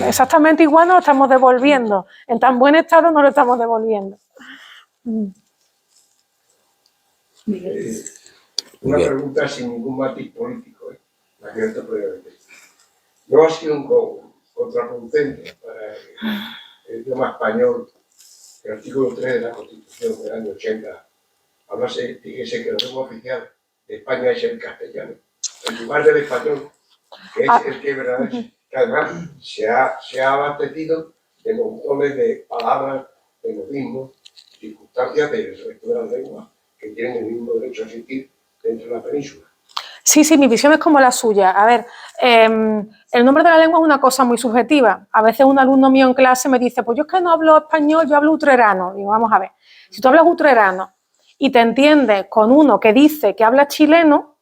exactamente igual no lo estamos devolviendo. En tan buen estado no lo estamos devolviendo. Una pregunta sin ningún matiz político, la que no te podría meter. ¿No ha sido un contraproducente para el idioma español el artículo 3 de la Constitución del año 80? Fíjese que el lengua oficial de España es el castellano, en lugar del español, que es el que verdaderamente, que además se ha abastecido de montones de palabras, de modismos, circunstancias del resto de las lenguas que tienen el mismo derecho a existir dentro de la península. Sí, mi visión es como la suya. A ver, el nombre de la lengua es una cosa muy subjetiva. A veces un alumno mío en clase me dice, pues yo es que no hablo español, yo hablo utrerano. Digo, vamos a ver, si tú hablas utrerano y te entiendes con uno que dice que habla chileno,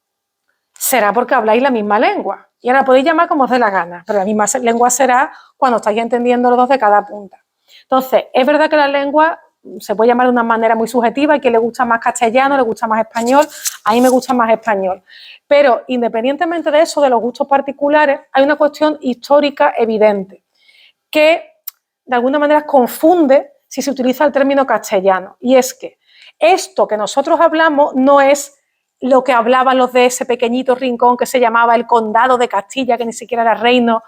será porque habláis la misma lengua. Y ahora podéis llamar como os dé la gana, pero la misma lengua será cuando estáis entendiendo los dos de cada punta. Entonces, es verdad que la lengua se puede llamar de una manera muy subjetiva, y que le gusta más castellano, le gusta más español, a mí me gusta más español. Pero independientemente de eso, de los gustos particulares, hay una cuestión histórica evidente, que de alguna manera confunde si se utiliza el término castellano. Y es que esto que nosotros hablamos no es lo que hablaban los de ese pequeñito rincón que se llamaba el Condado de Castilla, que ni siquiera era reino.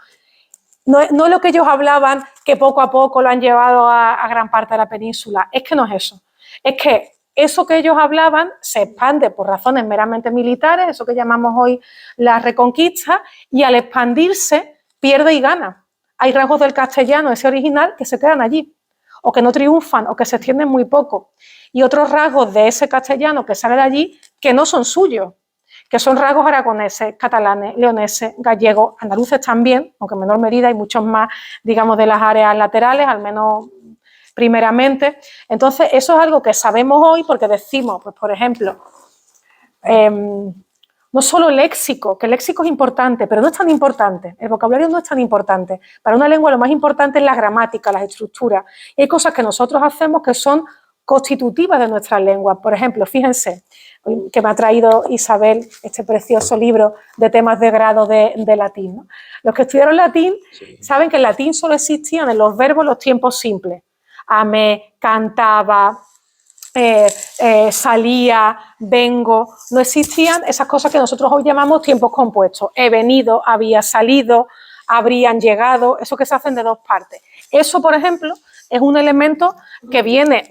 No es lo que ellos hablaban, que poco a poco lo han llevado a gran parte de la península. Es que no es eso. Es que eso que ellos hablaban se expande por razones meramente militares, eso que llamamos hoy la reconquista, y al expandirse pierde y gana. Hay rasgos del castellano, ese original, que se quedan allí, o que no triunfan, o que se extienden muy poco. Y otros rasgos de ese castellano que sale de allí que no son suyos, que son rasgos aragoneses, catalanes, leoneses, gallegos, andaluces también, aunque en menor medida, hay muchos más, digamos, de las áreas laterales, al menos primeramente. Entonces, eso es algo que sabemos hoy porque decimos, pues por ejemplo, no solo léxico, que el léxico es importante, pero no es tan importante, el vocabulario no es tan importante. Para una lengua lo más importante es la gramática, las estructuras. Y hay cosas que nosotros hacemos que son constitutivas de nuestra lengua. Por ejemplo, fíjense que me ha traído Isabel este precioso libro de temas de grado de latín, ¿no? Los que estudiaron latín saben que en latín solo existían en los verbos los tiempos simples. Amé, cantaba, salía, vengo. No existían esas cosas que nosotros hoy llamamos tiempos compuestos. He venido, había salido, habrían llegado, eso que se hacen de dos partes. Eso, por ejemplo, es un elemento que viene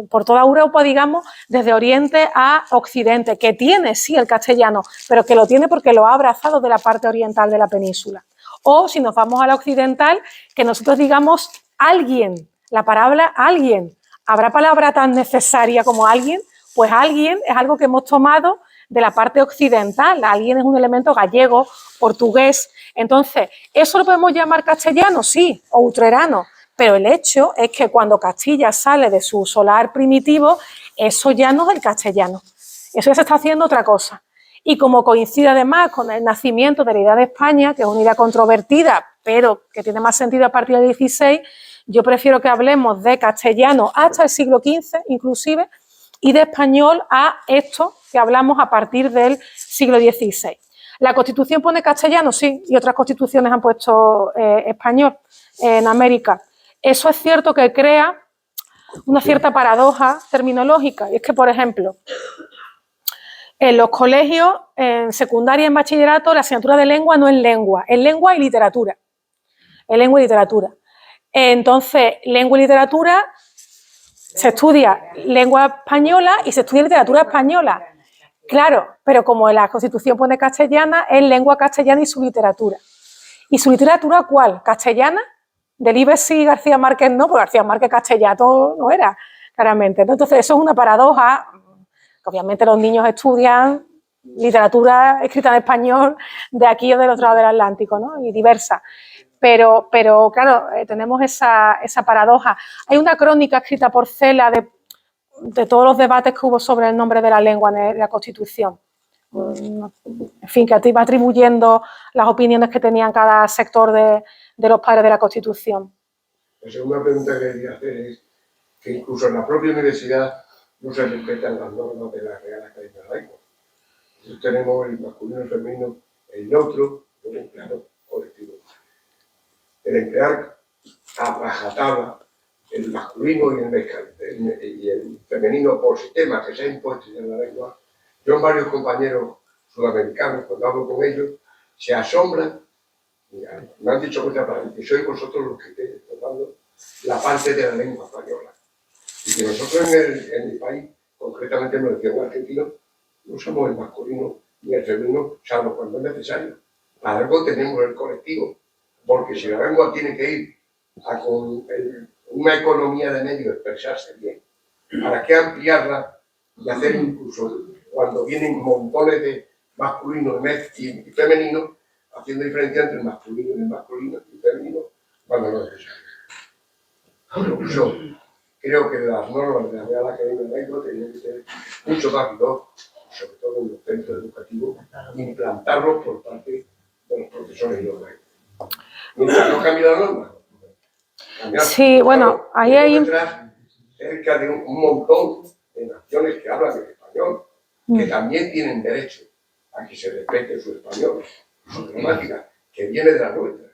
por toda Europa, digamos, desde Oriente a Occidente, que tiene, sí, el castellano, pero que lo tiene porque lo ha abrazado de la parte oriental de la península. O, si nos vamos a la occidental, que nosotros digamos alguien, la palabra alguien. ¿Habrá palabra tan necesaria como alguien? Pues alguien es algo que hemos tomado de la parte occidental. Alguien es un elemento gallego, portugués. Entonces, ¿eso lo podemos llamar castellano? Sí, o utrerano. Pero el hecho es que cuando Castilla sale de su solar primitivo, eso ya no es el castellano. Eso ya se está haciendo otra cosa. Y como coincide además con el nacimiento de la idea de España, que es una idea controvertida, pero que tiene más sentido a partir del XVI, yo prefiero que hablemos de castellano hasta el siglo XV, inclusive, y de español a esto que hablamos a partir del siglo XVI. ¿La Constitución pone castellano? Sí, y otras constituciones han puesto español en América. Eso es cierto que crea una cierta paradoja terminológica, y es que, por ejemplo, en los colegios, en secundaria y en bachillerato, la asignatura de lengua no es lengua y literatura. Es lengua y literatura. Entonces, lengua y literatura, se estudia lengua española y se estudia literatura española. Claro, pero como la Constitución pone castellana, es lengua castellana y su literatura. ¿Y su literatura cuál? ¿Castellana? Delibes y García Márquez no, porque García Márquez castellano no era, claramente, ¿no? Entonces, eso es una paradoja. Obviamente los niños estudian literatura escrita en español de aquí o del otro lado del Atlántico, ¿no? Y diversa. Pero claro, tenemos esa paradoja. Hay una crónica escrita por Cela de todos los debates que hubo sobre el nombre de la lengua en la Constitución. En fin, que iba atribuyendo las opiniones que tenían cada sector de los padres de la Constitución. La segunda pregunta que quería hacer es que incluso en la propia universidad no se respetan las normas de la Real Academia de la Lengua. Entonces tenemos el masculino y el femenino, el neutro, el empleado colectivo. El emplear a rajatabla el masculino y el femenino por sistema que se ha impuesto en la lengua. Yo en varios compañeros sudamericanos, cuando hablo con ellos, se asombran. Me han dicho que sois vosotros los que estáis tomando la parte de la lengua española. Y que nosotros en el país, concretamente en los argentinos, no somos el masculino ni el femenino, salvo cuando es necesario. Para algo tenemos el colectivo, porque si la lengua tiene que ir con una economía de medios, expresarse bien, ¿para qué ampliarla y hacer incluso cuando vienen montones de masculinos y femeninos, haciendo diferencia entre el masculino y el femenino, cuando no es necesario? Incluso creo que las normas de la Real Academia de la Lengua tenían que ser mucho más rigor, sobre todo en los centros educativos, implantarlos por parte de los profesores y los maestros. Mientras no cambie la norma. Sí, bueno, ahí hay cerca de un montón de naciones que hablan en español, que también tienen derecho a que se respete su español, su gramática, que viene de la nuestra.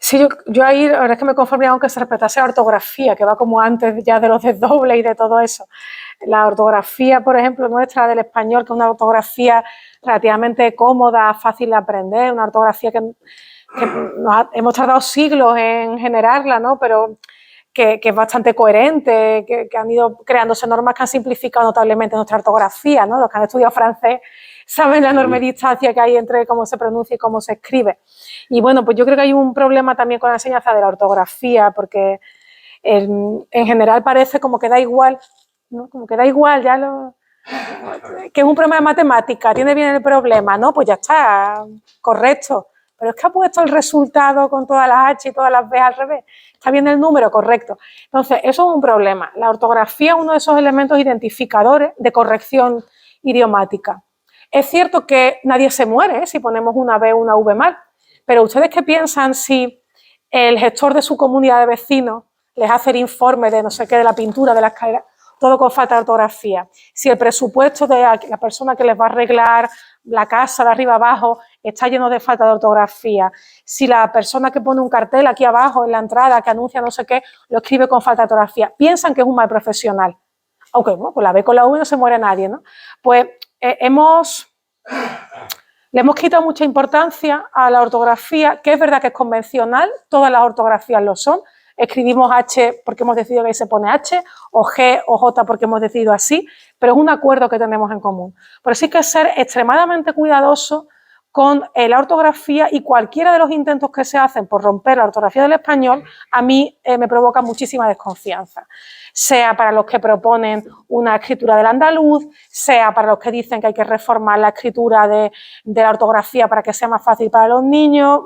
Sí, yo ahí la verdad es que me conformaría aunque se respetase la ortografía, que va como antes ya de los desdobles y de todo eso. La ortografía, por ejemplo, nuestra del español, que es una ortografía relativamente cómoda, fácil de aprender, una ortografía que hemos tardado siglos en generarla, ¿no? Pero que es bastante coherente, que han ido creándose normas que han simplificado notablemente nuestra ortografía, ¿no? Los que han estudiado francés saben la enorme distancia que hay entre cómo se pronuncia y cómo se escribe. Y bueno, pues yo creo que hay un problema también con la enseñanza de la ortografía, porque en general parece como que da igual, ¿no? Como que da igual, que es un problema de matemática, tiene bien el problema, ¿no? Pues ya está, correcto. Pero es que ha puesto el resultado con todas las H y todas las B al revés. Está bien el número, correcto. Entonces, eso es un problema. La ortografía es uno de esos elementos identificadores de corrección idiomática. Es cierto que nadie se muere si ponemos una B o una V mal, pero ¿ustedes qué piensan si el gestor de su comunidad de vecinos les hace el informe de no sé qué, de la pintura, de la escalera, todo con falta de ortografía? Si el presupuesto de la persona que les va a arreglar la casa de arriba abajo está lleno de falta de ortografía, si la persona que pone un cartel aquí abajo en la entrada que anuncia no sé qué, lo escribe con falta de ortografía, piensan que es un mal profesional. Aunque bueno, pues la B con la V no se muere nadie, ¿no? Pues le hemos quitado mucha importancia a la ortografía, que es verdad que es convencional, todas las ortografías lo son. Escribimos H porque hemos decidido que ahí se pone H, o G o J porque hemos decidido así, pero es un acuerdo que tenemos en común. Por eso hay que ser extremadamente cuidadoso con la ortografía, y cualquiera de los intentos que se hacen por romper la ortografía del español a mí me provoca muchísima desconfianza. Sea para los que proponen una escritura del andaluz, sea para los que dicen que hay que reformar la escritura de la ortografía para que sea más fácil para los niños.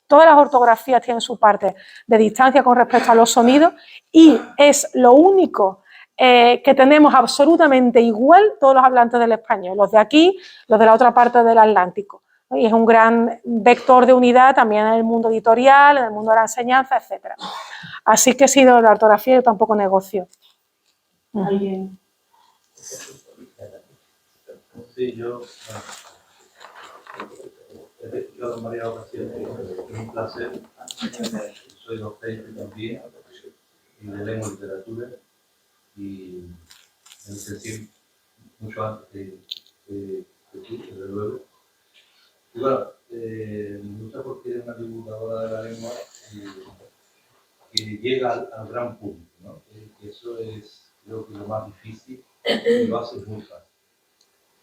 Todas las ortografías tienen su parte de distancia con respecto a los sonidos, y es lo único que tenemos absolutamente igual todos los hablantes del español, los de aquí, los de la otra parte del Atlántico. Y es un gran vector de unidad también en el mundo editorial, en el mundo de la enseñanza, etc. Así que sí, de la ortografía yo tampoco negocio. ¿Alguien? Sí, yo he repetido en varias ocasiones, es un placer. Soy docente también, y de lengua y literatura, y me licencié mucho antes que tú, desde luego. Y bueno, me gusta porque es una divulgadora de la lengua que llega al gran público, ¿no? Que eso es, creo que, lo más difícil, y lo hace muy fácil.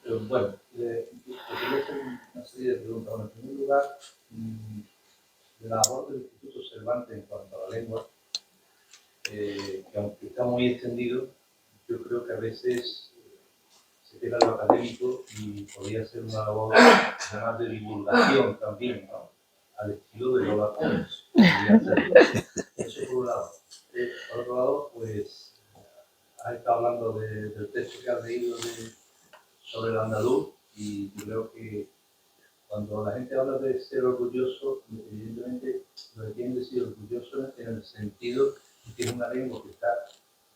Pero bueno, te quería hacer una serie de preguntas. Bueno, en primer lugar, de la labor del Instituto Cervantes en cuanto a la lengua, que aunque está muy extendido, yo creo que a veces se queda en lo académico y podría ser una labor más de divulgación también, ¿no? Al estilo de Lola Pons. Eso por un lado. Por otro lado, pues, has estado hablando del texto que has leído sobre el andaluz, y creo que cuando la gente habla de ser orgulloso, evidentemente lo que quieren decir orgulloso en el sentido de que es una lengua que está,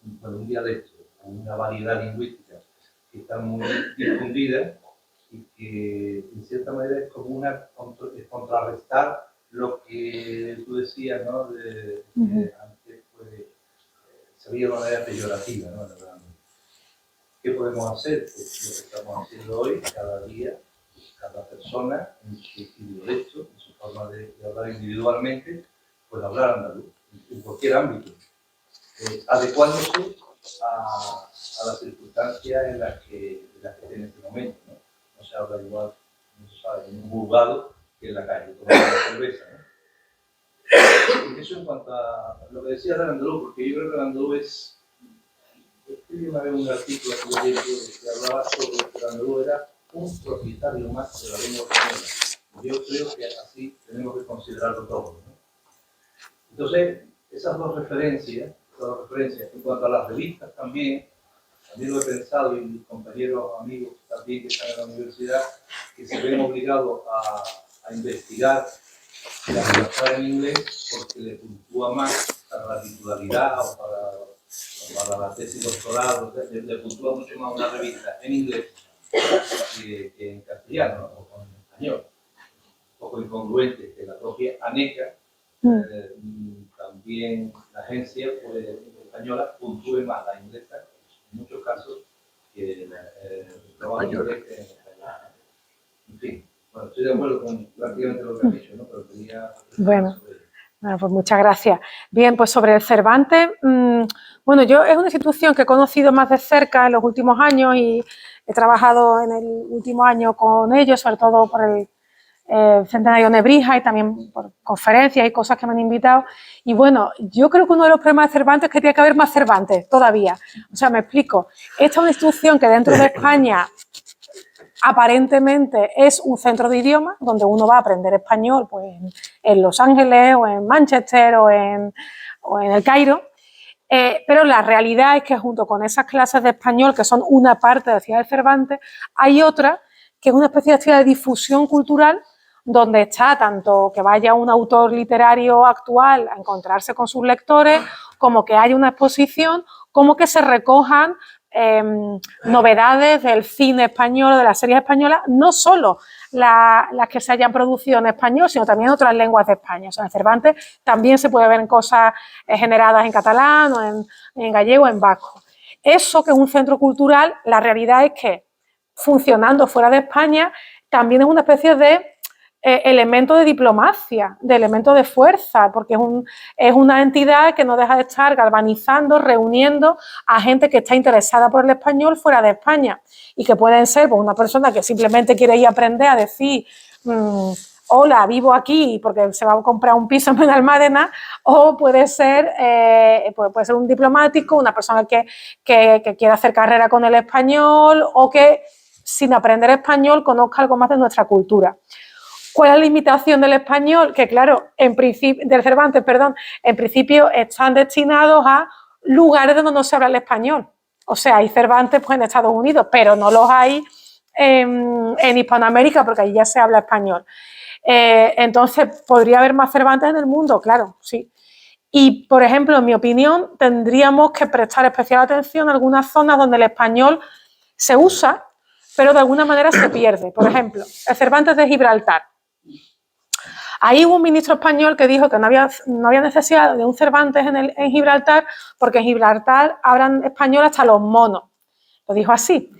bueno, un dialecto, una variedad lingüística que está muy difundida, y que en cierta manera es como es contrarrestar lo que tú decías, ¿no? Antes pues, se veía de una manera peyorativa, ¿no? ¿Qué podemos hacer? Pues lo que estamos haciendo hoy, cada día, cada persona, en su dialecto, en su forma de hablar individualmente, pues hablar andaluz, en cualquier ámbito, adecuándose a las circunstancias en las que tiene en este momento, ¿no? No se habla igual, no se sabe, en un juzgado que en la calle, tomando una cerveza, ¿no? Eso en cuanto a lo que decía del andaluz, porque yo creo que el andaluz es... Yo escribí una vez un artículo que hablaba sobre que el andaluz era un propietario más de la lengua española. Yo creo que así tenemos que considerarlo todo, ¿no? Entonces, esas dos referencias, en cuanto a las revistas también lo he pensado, y mis compañeros, amigos también que están en la universidad, que se ven obligados a investigar la redacción en inglés porque le puntúa más para la titularidad o para la tesis doctoral, le puntúa mucho más una revista en inglés que en castellano, ¿no? O en español. Un poco incongruente que la propia ANECA, también la agencia pues, española, puntúe más la inglesa en muchos casos que el trabajo inglés que en español. En fin, bueno, estoy de acuerdo con prácticamente lo que has dicho, ¿no? Pero quería... Bueno, pues muchas gracias. Bien, pues sobre el Cervantes, bueno, yo es una institución que he conocido más de cerca en los últimos años, y he trabajado en el último año con ellos, sobre todo por el Centenario de Nebrija, y también por conferencias y cosas que me han invitado. Y bueno, yo creo que uno de los problemas de Cervantes es que tiene que haber más Cervantes todavía. O sea, me explico. Esta es una institución que dentro de España aparentemente es un centro de idiomas donde uno va a aprender español pues, en Los Ángeles o en Manchester o en el Cairo, pero la realidad es que junto con esas clases de español, que son una parte de la ciudad de Cervantes, hay otras que es una especie de actividad de difusión cultural donde está tanto que vaya un autor literario actual a encontrarse con sus lectores, como que haya una exposición, como que se recojan novedades del cine español o de las series españolas, no solo las que se hayan producido en español, sino también en otras lenguas de España. O sea, en Cervantes también se puede ver cosas generadas en catalán o en gallego o en vasco. Eso, que es un centro cultural, la realidad es que funcionando fuera de España también es una especie de elemento de diplomacia, de elemento de fuerza, porque es una entidad que no deja de estar galvanizando, reuniendo a gente que está interesada por el español fuera de España y que pueden ser pues, una persona que simplemente quiere ir a aprender a decir hola, vivo aquí porque se va a comprar un piso en Benalmádena, o puede ser un diplomático, una persona que quiera hacer carrera con el español o que sin aprender español conozca algo más de nuestra cultura. ¿Cuál es la limitación del español? Que claro, del Cervantes, perdón, en principio están destinados a lugares donde no se habla el español. O sea, hay Cervantes pues, en Estados Unidos, pero no los hay en Hispanoamérica porque allí ya se habla español. Entonces, ¿podría haber más Cervantes en el mundo? Claro, sí. Y, por ejemplo, en mi opinión, tendríamos que prestar especial atención a algunas zonas donde el español se usa, pero de alguna manera se pierde. Por ejemplo, el Cervantes de Gibraltar. Ahí hubo un ministro español que dijo que no había necesidad de un Cervantes en Gibraltar porque en Gibraltar hablan español hasta los monos. Lo dijo así.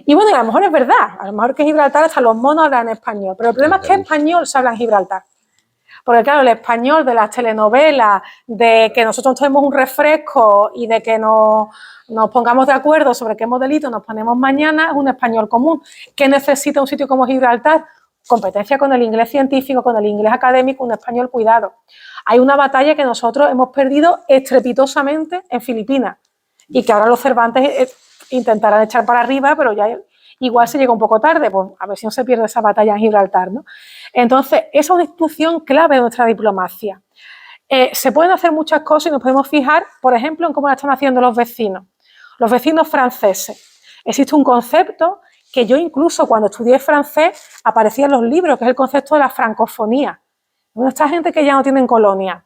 Y bueno, a lo mejor es verdad. A lo mejor que en Gibraltar hasta los monos hablan español. Pero el problema es que español se habla en Gibraltar. Porque claro, el español de las telenovelas, de que nosotros tomemos un refresco y de que nos pongamos de acuerdo sobre qué modelito nos ponemos mañana, es un español común. ¿Qué necesita un sitio como Gibraltar? Competencia con el inglés científico, con el inglés académico, un español cuidado. Hay una batalla que nosotros hemos perdido estrepitosamente en Filipinas y que ahora los Cervantes intentarán echar para arriba, pero ya igual se llega un poco tarde, pues a ver si no se pierde esa batalla en Gibraltar, ¿no? Entonces, esa es una institución clave de nuestra diplomacia. Se pueden hacer muchas cosas y nos podemos fijar, por ejemplo, en cómo la están haciendo los vecinos franceses. Existe un concepto que yo incluso cuando estudié francés aparecía en los libros, que es el concepto de la francofonía. Bueno, esta gente que ya no tienen colonia,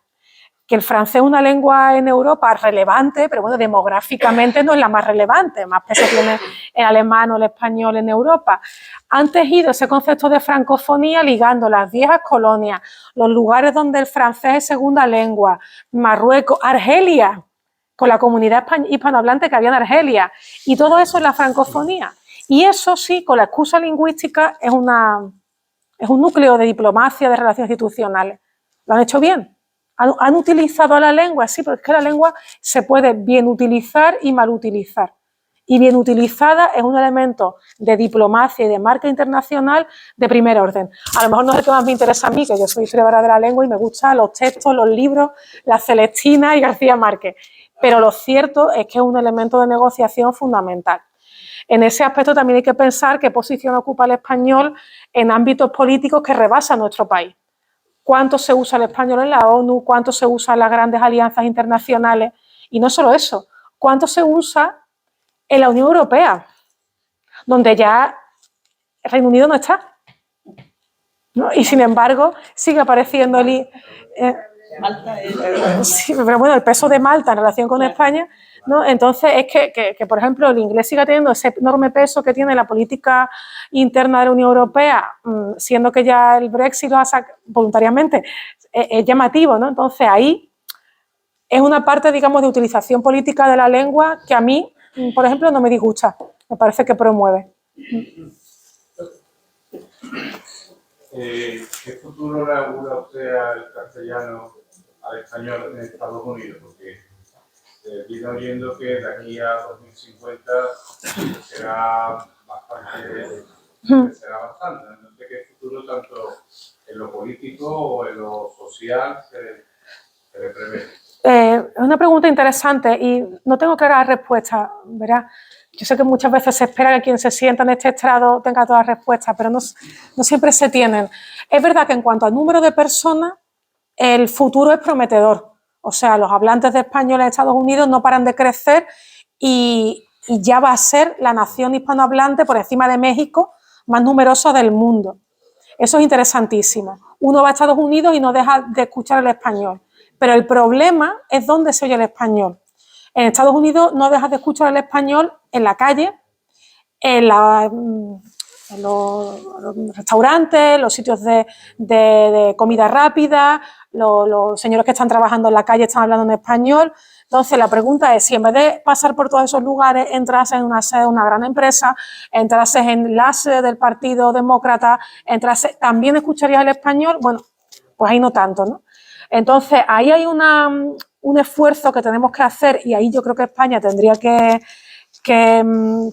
que el francés es una lengua en Europa relevante, pero bueno, demográficamente no es la más relevante, más peso tiene el alemán o el español en Europa. Han tejido ese concepto de francofonía ligando las viejas colonias, los lugares donde el francés es segunda lengua, Marruecos, Argelia, con la comunidad hispanohablante que había en Argelia, y todo eso es la francofonía. Y eso sí, con la excusa lingüística, es un núcleo de diplomacia, de relaciones institucionales. ¿Lo han hecho bien? ¿Han utilizado a la lengua? Sí, pero es que la lengua se puede bien utilizar y mal utilizar. Y bien utilizada es un elemento de diplomacia y de marca internacional de primer orden. A lo mejor no es el que más me interesa a mí, que yo soy historiadora de la lengua y me gustan los textos, los libros, la Celestina y García Márquez. Pero lo cierto es que es un elemento de negociación fundamental. En ese aspecto también hay que pensar qué posición ocupa el español en ámbitos políticos que rebasan nuestro país. Cuánto se usa el español en la ONU, cuánto se usa en las grandes alianzas internacionales, y no solo eso, cuánto se usa en la Unión Europea, donde ya el Reino Unido no está, ¿no? Y sin embargo sigue apareciendo sí, pero bueno, el peso de Malta en relación con España, ¿no? Entonces es que, por ejemplo, el inglés siga teniendo ese enorme peso que tiene la política interna de la Unión Europea, siendo que ya el Brexit lo ha sacado voluntariamente, es llamativo, ¿no? Entonces ahí es una parte, digamos, de utilización política de la lengua que a mí, por ejemplo, no me disgusta, me parece que promueve. ¿Qué futuro le augura usted al castellano, al español en Estados Unidos? Porque viene oyendo que de aquí a 2050 será bastante. No sé qué futuro tanto en lo político o en lo social se le prevé. Es una pregunta interesante y no tengo clara respuesta, ¿verdad? Yo sé que muchas veces se espera que quien se sienta en este estrado tenga todas las respuestas, pero no siempre se tienen. Es verdad que en cuanto al número de personas, el futuro es prometedor. O sea, los hablantes de español en Estados Unidos no paran de crecer y ya va a ser la nación hispanohablante por encima de México, más numerosos del mundo. Eso es interesantísimo. Uno va a Estados Unidos y no deja de escuchar el español. Pero el problema es dónde se oye el español. En Estados Unidos no dejas de escuchar el español en la calle, en los restaurantes, los sitios de comida rápida, los señores que están trabajando en la calle están hablando en español. Entonces la pregunta es si en vez de pasar por todos esos lugares entras en una sede de una gran empresa, entras en la sede del Partido Demócrata, ¿también escucharías el español? Bueno, pues ahí no tanto, ¿no? Entonces ahí hay un esfuerzo que tenemos que hacer y ahí yo creo que España tendría que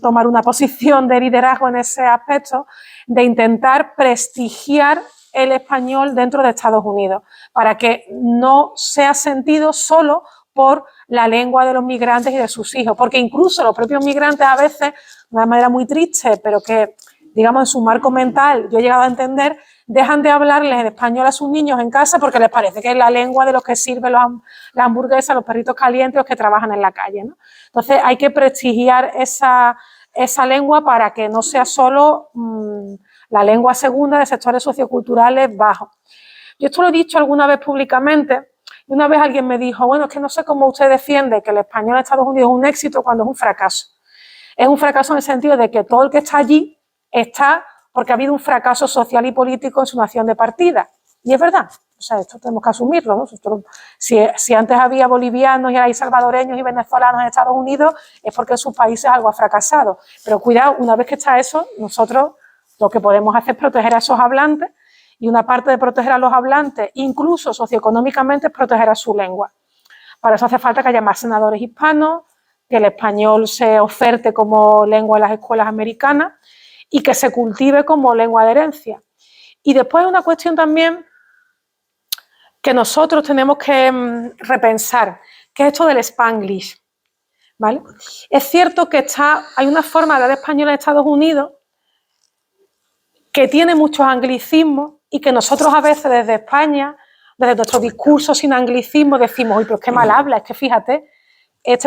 tomar una posición de liderazgo en ese aspecto, de intentar prestigiar el español dentro de Estados Unidos, para que no sea sentido solo por la lengua de los migrantes y de sus hijos, porque incluso los propios migrantes a veces, de una manera muy triste, pero que, digamos, en su marco mental, yo he llegado a entender, dejan de hablarles en español a sus niños en casa porque les parece que es la lengua de los que sirven las hamburguesas, los perritos calientes, los que trabajan en la calle, ¿no? Entonces hay que prestigiar esa lengua para que no sea solo la lengua segunda de sectores socioculturales bajos. Yo esto lo he dicho alguna vez públicamente y una vez alguien me dijo, bueno, es que no sé cómo usted defiende que el español en Estados Unidos es un éxito cuando es un fracaso. Es un fracaso en el sentido de que todo el que está allí está porque ha habido un fracaso social y político en su nación de partida. Y es verdad, o sea, esto tenemos que asumirlo, ¿no? Nosotros, si antes había bolivianos y ahora hay salvadoreños y venezolanos en Estados Unidos, es porque en sus países algo ha fracasado. Pero cuidado, una vez que está eso, nosotros lo que podemos hacer es proteger a esos hablantes y una parte de proteger a los hablantes, incluso socioeconómicamente, es proteger a su lengua. Para eso hace falta que haya más senadores hispanos, que el español se oferte como lengua en las escuelas americanas y que se cultive como lengua de herencia. Y después una cuestión también que nosotros tenemos que repensar, que es esto del Spanglish, ¿vale? Es cierto que hay una forma de hablar español en Estados Unidos que tiene muchos anglicismos y que nosotros a veces desde España, desde nuestro discurso sin anglicismo, decimos, uy, pero es que mal habla, es que fíjate,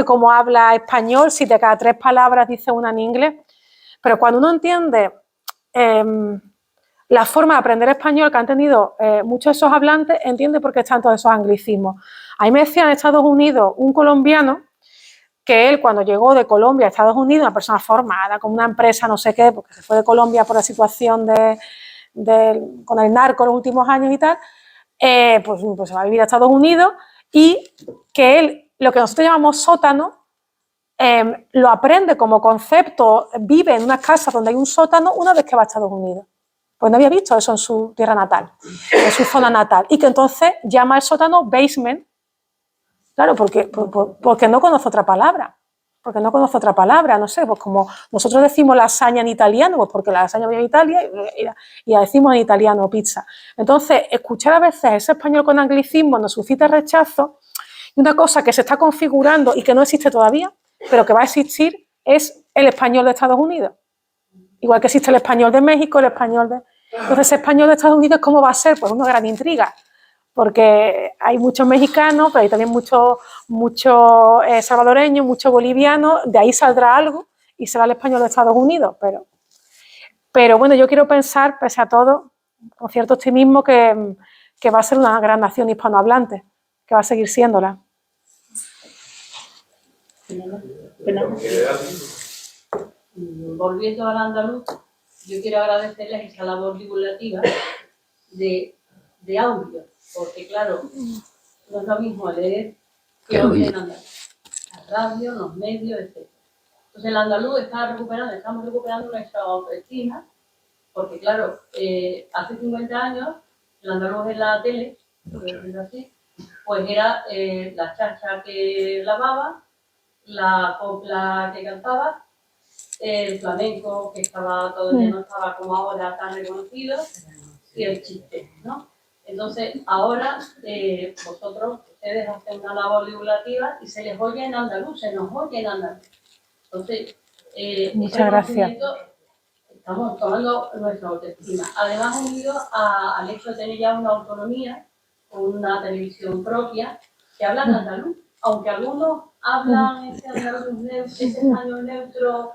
como habla español, si de cada 3 palabras dice una en inglés. Pero cuando uno entiende la forma de aprender español que han tenido muchos de esos hablantes, entiende por qué están todos esos anglicismos. A mí me decía en Estados Unidos un colombiano que él cuando llegó de Colombia a Estados Unidos, una persona formada con una empresa no sé qué, porque se fue de Colombia por la situación con el narco en los últimos años y tal, pues se va a vivir a Estados Unidos y que él, lo que nosotros llamamos sótano, lo aprende como concepto, vive en una casa donde hay un sótano una vez que va a Estados Unidos. Pues no había visto eso en su tierra natal, en su zona natal. Y que entonces llama al sótano basement. Claro, porque no conoce otra palabra. Porque no conoce otra palabra, no sé, pues como nosotros decimos lasaña en italiano, pues porque la lasaña viene de Italia y la decimos en italiano, pizza. Entonces, escuchar a veces ese español con anglicismo nos suscita rechazo. Y una cosa que se está configurando y que no existe todavía, pero que va a existir, es el español de Estados Unidos. Igual que existe el español de México, el español de... Entonces, ese español de Estados Unidos, ¿cómo va a ser? Pues una gran intriga, porque hay muchos mexicanos, pero hay también muchos salvadoreños, muchos bolivianos, de ahí saldrá algo y será el español de Estados Unidos, pero bueno, yo quiero pensar, pese a todo, con cierto optimismo, que va a ser una gran nación hispanohablante, que va a seguir siéndola. Volviendo al andaluz, yo quiero agradecerles esa labor divulgativa de audio, porque claro, no es lo mismo leer que oír en andaluz. La radio, los medios, etc. Entonces el andaluz estamos recuperando nuestra autoestima, porque claro, hace 50 años el andaluz en la tele, así, pues era la chacha que lavaba, la copla que cantaba, el flamenco que todavía no estaba como ahora tan reconocido, y el chiste, ¿no? Entonces, ahora ustedes hacen una labor divulgativa y se les oye en andaluz, se nos oye en andaluz. Entonces, muchas gracias. Estamos tomando nuestra autoestima. Además, unido al hecho de tener ya una autonomía, con una televisión propia, que hablan andaluz, aunque algunos hablan ese andaluz neutro, ese español neutro,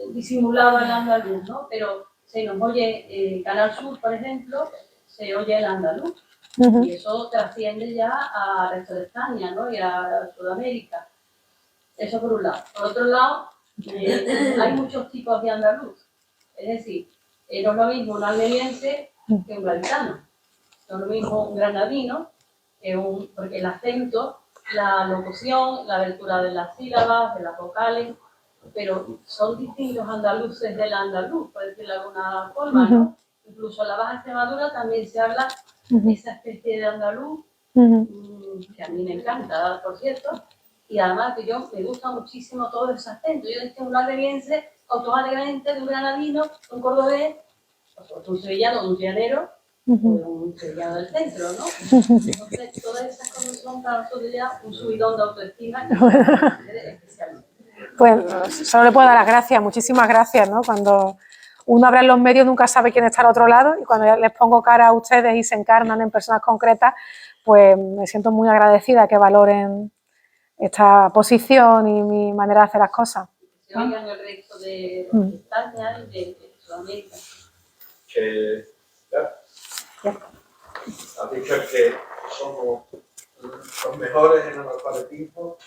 disimulado en andaluz, ¿no? Pero se nos oye Canal Sur, por ejemplo, se oye el andaluz. Ujú. Y eso trasciende ya al resto de España, ¿no? Y a Sudamérica. Eso por un lado. Por otro lado, hay muchos tipos de andaluz. Es decir, no es lo mismo un almeriense que un gaditano. No es lo mismo un granadino porque el acento, la locución, la abertura de las sílabas, de las vocales, pero son distintos andaluces del andaluz, por decirlo de alguna forma, ¿no? Incluso en la Baja Extremadura también se habla de esa especie de andaluz, que a mí me encanta, por cierto, y además que me gusta muchísimo todo ese acento. Yo decía un almeriense automáticamente de un granadino, un cordobés, o un sevillano, un llanero, o un sevillano del centro, ¿no? Entonces, todas esas cosas son para nosotros ya un subidón de autoestima especialmente. Pues solo le puedo dar las gracias, muchísimas gracias, ¿no? Cuando uno habla en los medios nunca sabe quién está al otro lado y cuando les pongo cara a ustedes y se encarnan en personas concretas, pues me siento muy agradecida que valoren esta posición y mi manera de hacer las cosas. Se oigan el resto de España y de Sudamérica. Has dicho que somos los mejores en analfabetismo,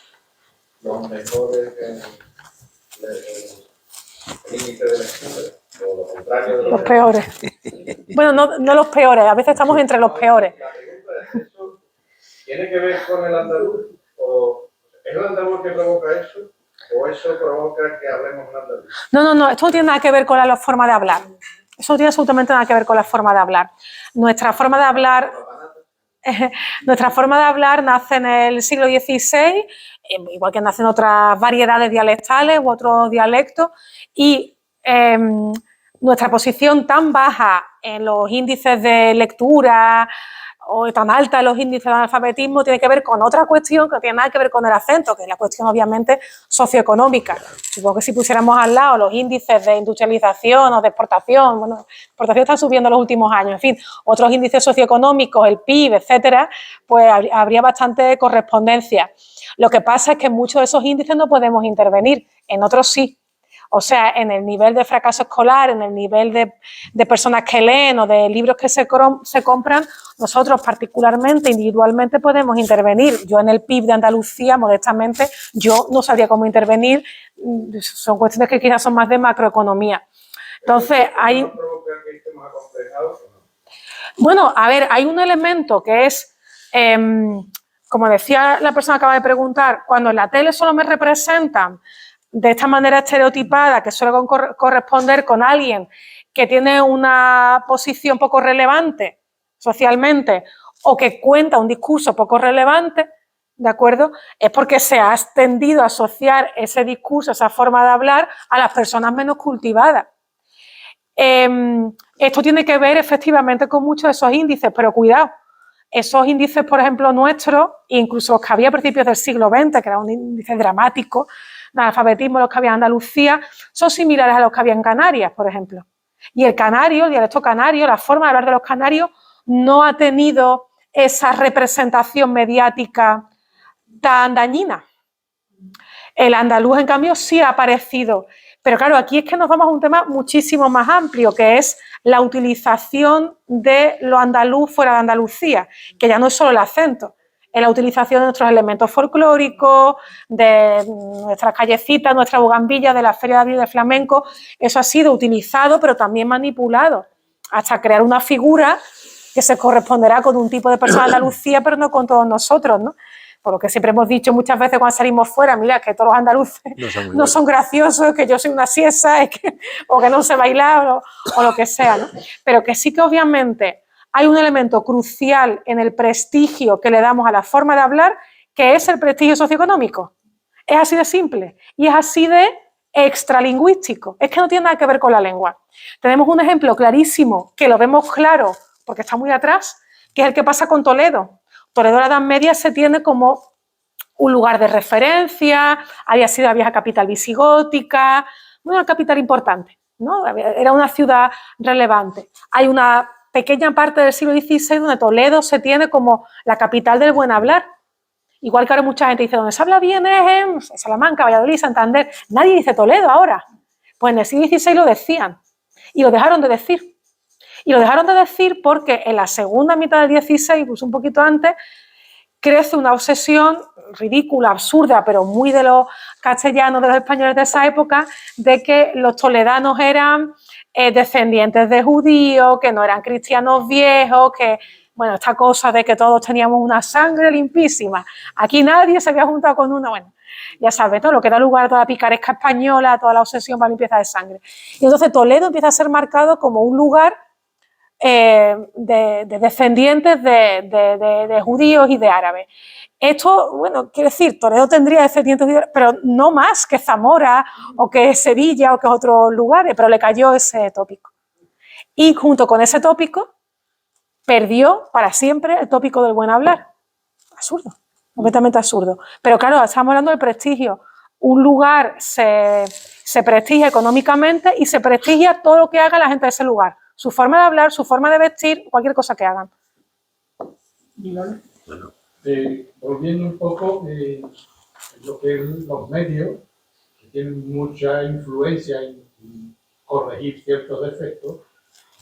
los mejores en el índice de lectura, o lo contrario de los peores. Bueno, no los peores, a veces estamos entre los peores. La pregunta es, ¿eso tiene que ver con el andaluz? ¿O es el andaluz que provoca eso? ¿O eso provoca que hablemos en andaluz? No, esto no tiene nada que ver con la forma de hablar. Eso no tiene absolutamente nada que ver con la forma de hablar. Nuestra forma de hablar nace en el siglo XVI, igual que nacen otras variedades dialectales u otros dialectos, y nuestra posición tan baja en los índices de lectura o tan alta en los índices de analfabetismo tiene que ver con otra cuestión que no tiene nada que ver con el acento, que es la cuestión obviamente socioeconómica. Supongo que si pusiéramos al lado los índices de industrialización o de exportación, bueno, exportación está subiendo en los últimos años, en fin, otros índices socioeconómicos, el PIB, etcétera, pues habría bastante correspondencia. Lo que pasa es que en muchos de esos índices no podemos intervenir, en otros sí. O sea, en el nivel de fracaso escolar, en el nivel de personas que leen o de libros que se compran, nosotros particularmente, individualmente, podemos intervenir. Yo en el PIB de Andalucía, modestamente, yo no sabría cómo intervenir. Son cuestiones que quizás son más de macroeconomía. Entonces, hay... Bueno, a ver, hay un elemento que es... como decía la persona que acaba de preguntar, cuando en la tele solo me representan de esta manera estereotipada, que suele corresponder con alguien que tiene una posición poco relevante socialmente o que cuenta un discurso poco relevante, ¿de acuerdo? Es porque se ha tendido a asociar ese discurso, esa forma de hablar a las personas menos cultivadas. Esto tiene que ver efectivamente con muchos de esos índices, pero cuidado, esos índices, por ejemplo, nuestros, incluso los que había a principios del siglo XX, que era un índice dramático de analfabetismo, los que había en Andalucía, son similares a los que había en Canarias, por ejemplo. Y el canario, el dialecto canario, la forma de hablar de los canarios, no ha tenido esa representación mediática tan dañina. El andaluz, en cambio, sí ha aparecido. Pero claro, aquí es que nos vamos a un tema muchísimo más amplio, que es la utilización de lo andaluz fuera de Andalucía, que ya no es solo el acento, es la utilización de nuestros elementos folclóricos, de nuestras callecitas, nuestra bugambilla, de la Feria de Abril del Flamenco. Eso ha sido utilizado, pero también manipulado, hasta crear una figura que se corresponderá con un tipo de persona de Andalucía, pero no con todos nosotros, ¿no? Por lo que siempre hemos dicho muchas veces cuando salimos fuera, mira, que todos los andaluces no son graciosos, que yo soy una siesa, o que no sé bailar, o lo que sea, ¿no? Pero que sí que obviamente hay un elemento crucial en el prestigio que le damos a la forma de hablar, que es el prestigio socioeconómico. Es así de simple y es así de extralingüístico. Es que no tiene nada que ver con la lengua. Tenemos un ejemplo clarísimo, que lo vemos claro, porque está muy atrás, que es el que pasa con Toledo. Toledo en la Edad Media se tiene como un lugar de referencia, había sido la vieja capital visigótica, una capital importante, ¿no? Era una ciudad relevante. Hay una pequeña parte del siglo XVI donde Toledo se tiene como la capital del buen hablar. Igual que ahora mucha gente dice, donde se habla bien es en Salamanca, Valladolid, Santander. Nadie dice Toledo ahora. Pues en el siglo XVI lo decían. Y lo dejaron de decir. Y lo dejaron de decir porque en la segunda mitad del 16, pues un poquito antes, crece una obsesión ridícula, absurda, pero muy de los castellanos, de los españoles de esa época, de que los toledanos eran descendientes de judíos, que no eran cristianos viejos, que, bueno, esta cosa de que todos teníamos una sangre limpísima. Aquí nadie se había juntado con uno, bueno, ya sabes, todo lo que da lugar a toda la picaresca española, toda la obsesión para limpieza de sangre. Y entonces Toledo empieza a ser marcado como un lugar de descendientes de judíos y de árabes. Esto, bueno, quiere decir, Toledo tendría descendientes judíos, pero no más que Zamora o que Sevilla o que otros lugares, pero le cayó ese tópico. Y junto con ese tópico, perdió para siempre el tópico del buen hablar. Absurdo, completamente absurdo. Pero claro, estamos hablando del prestigio. Un lugar se prestigia económicamente y se prestigia todo lo que haga la gente de ese lugar. Su forma de hablar, su forma de vestir, cualquier cosa que hagan. Volviendo un poco lo que es los medios, que tienen mucha influencia en corregir ciertos defectos.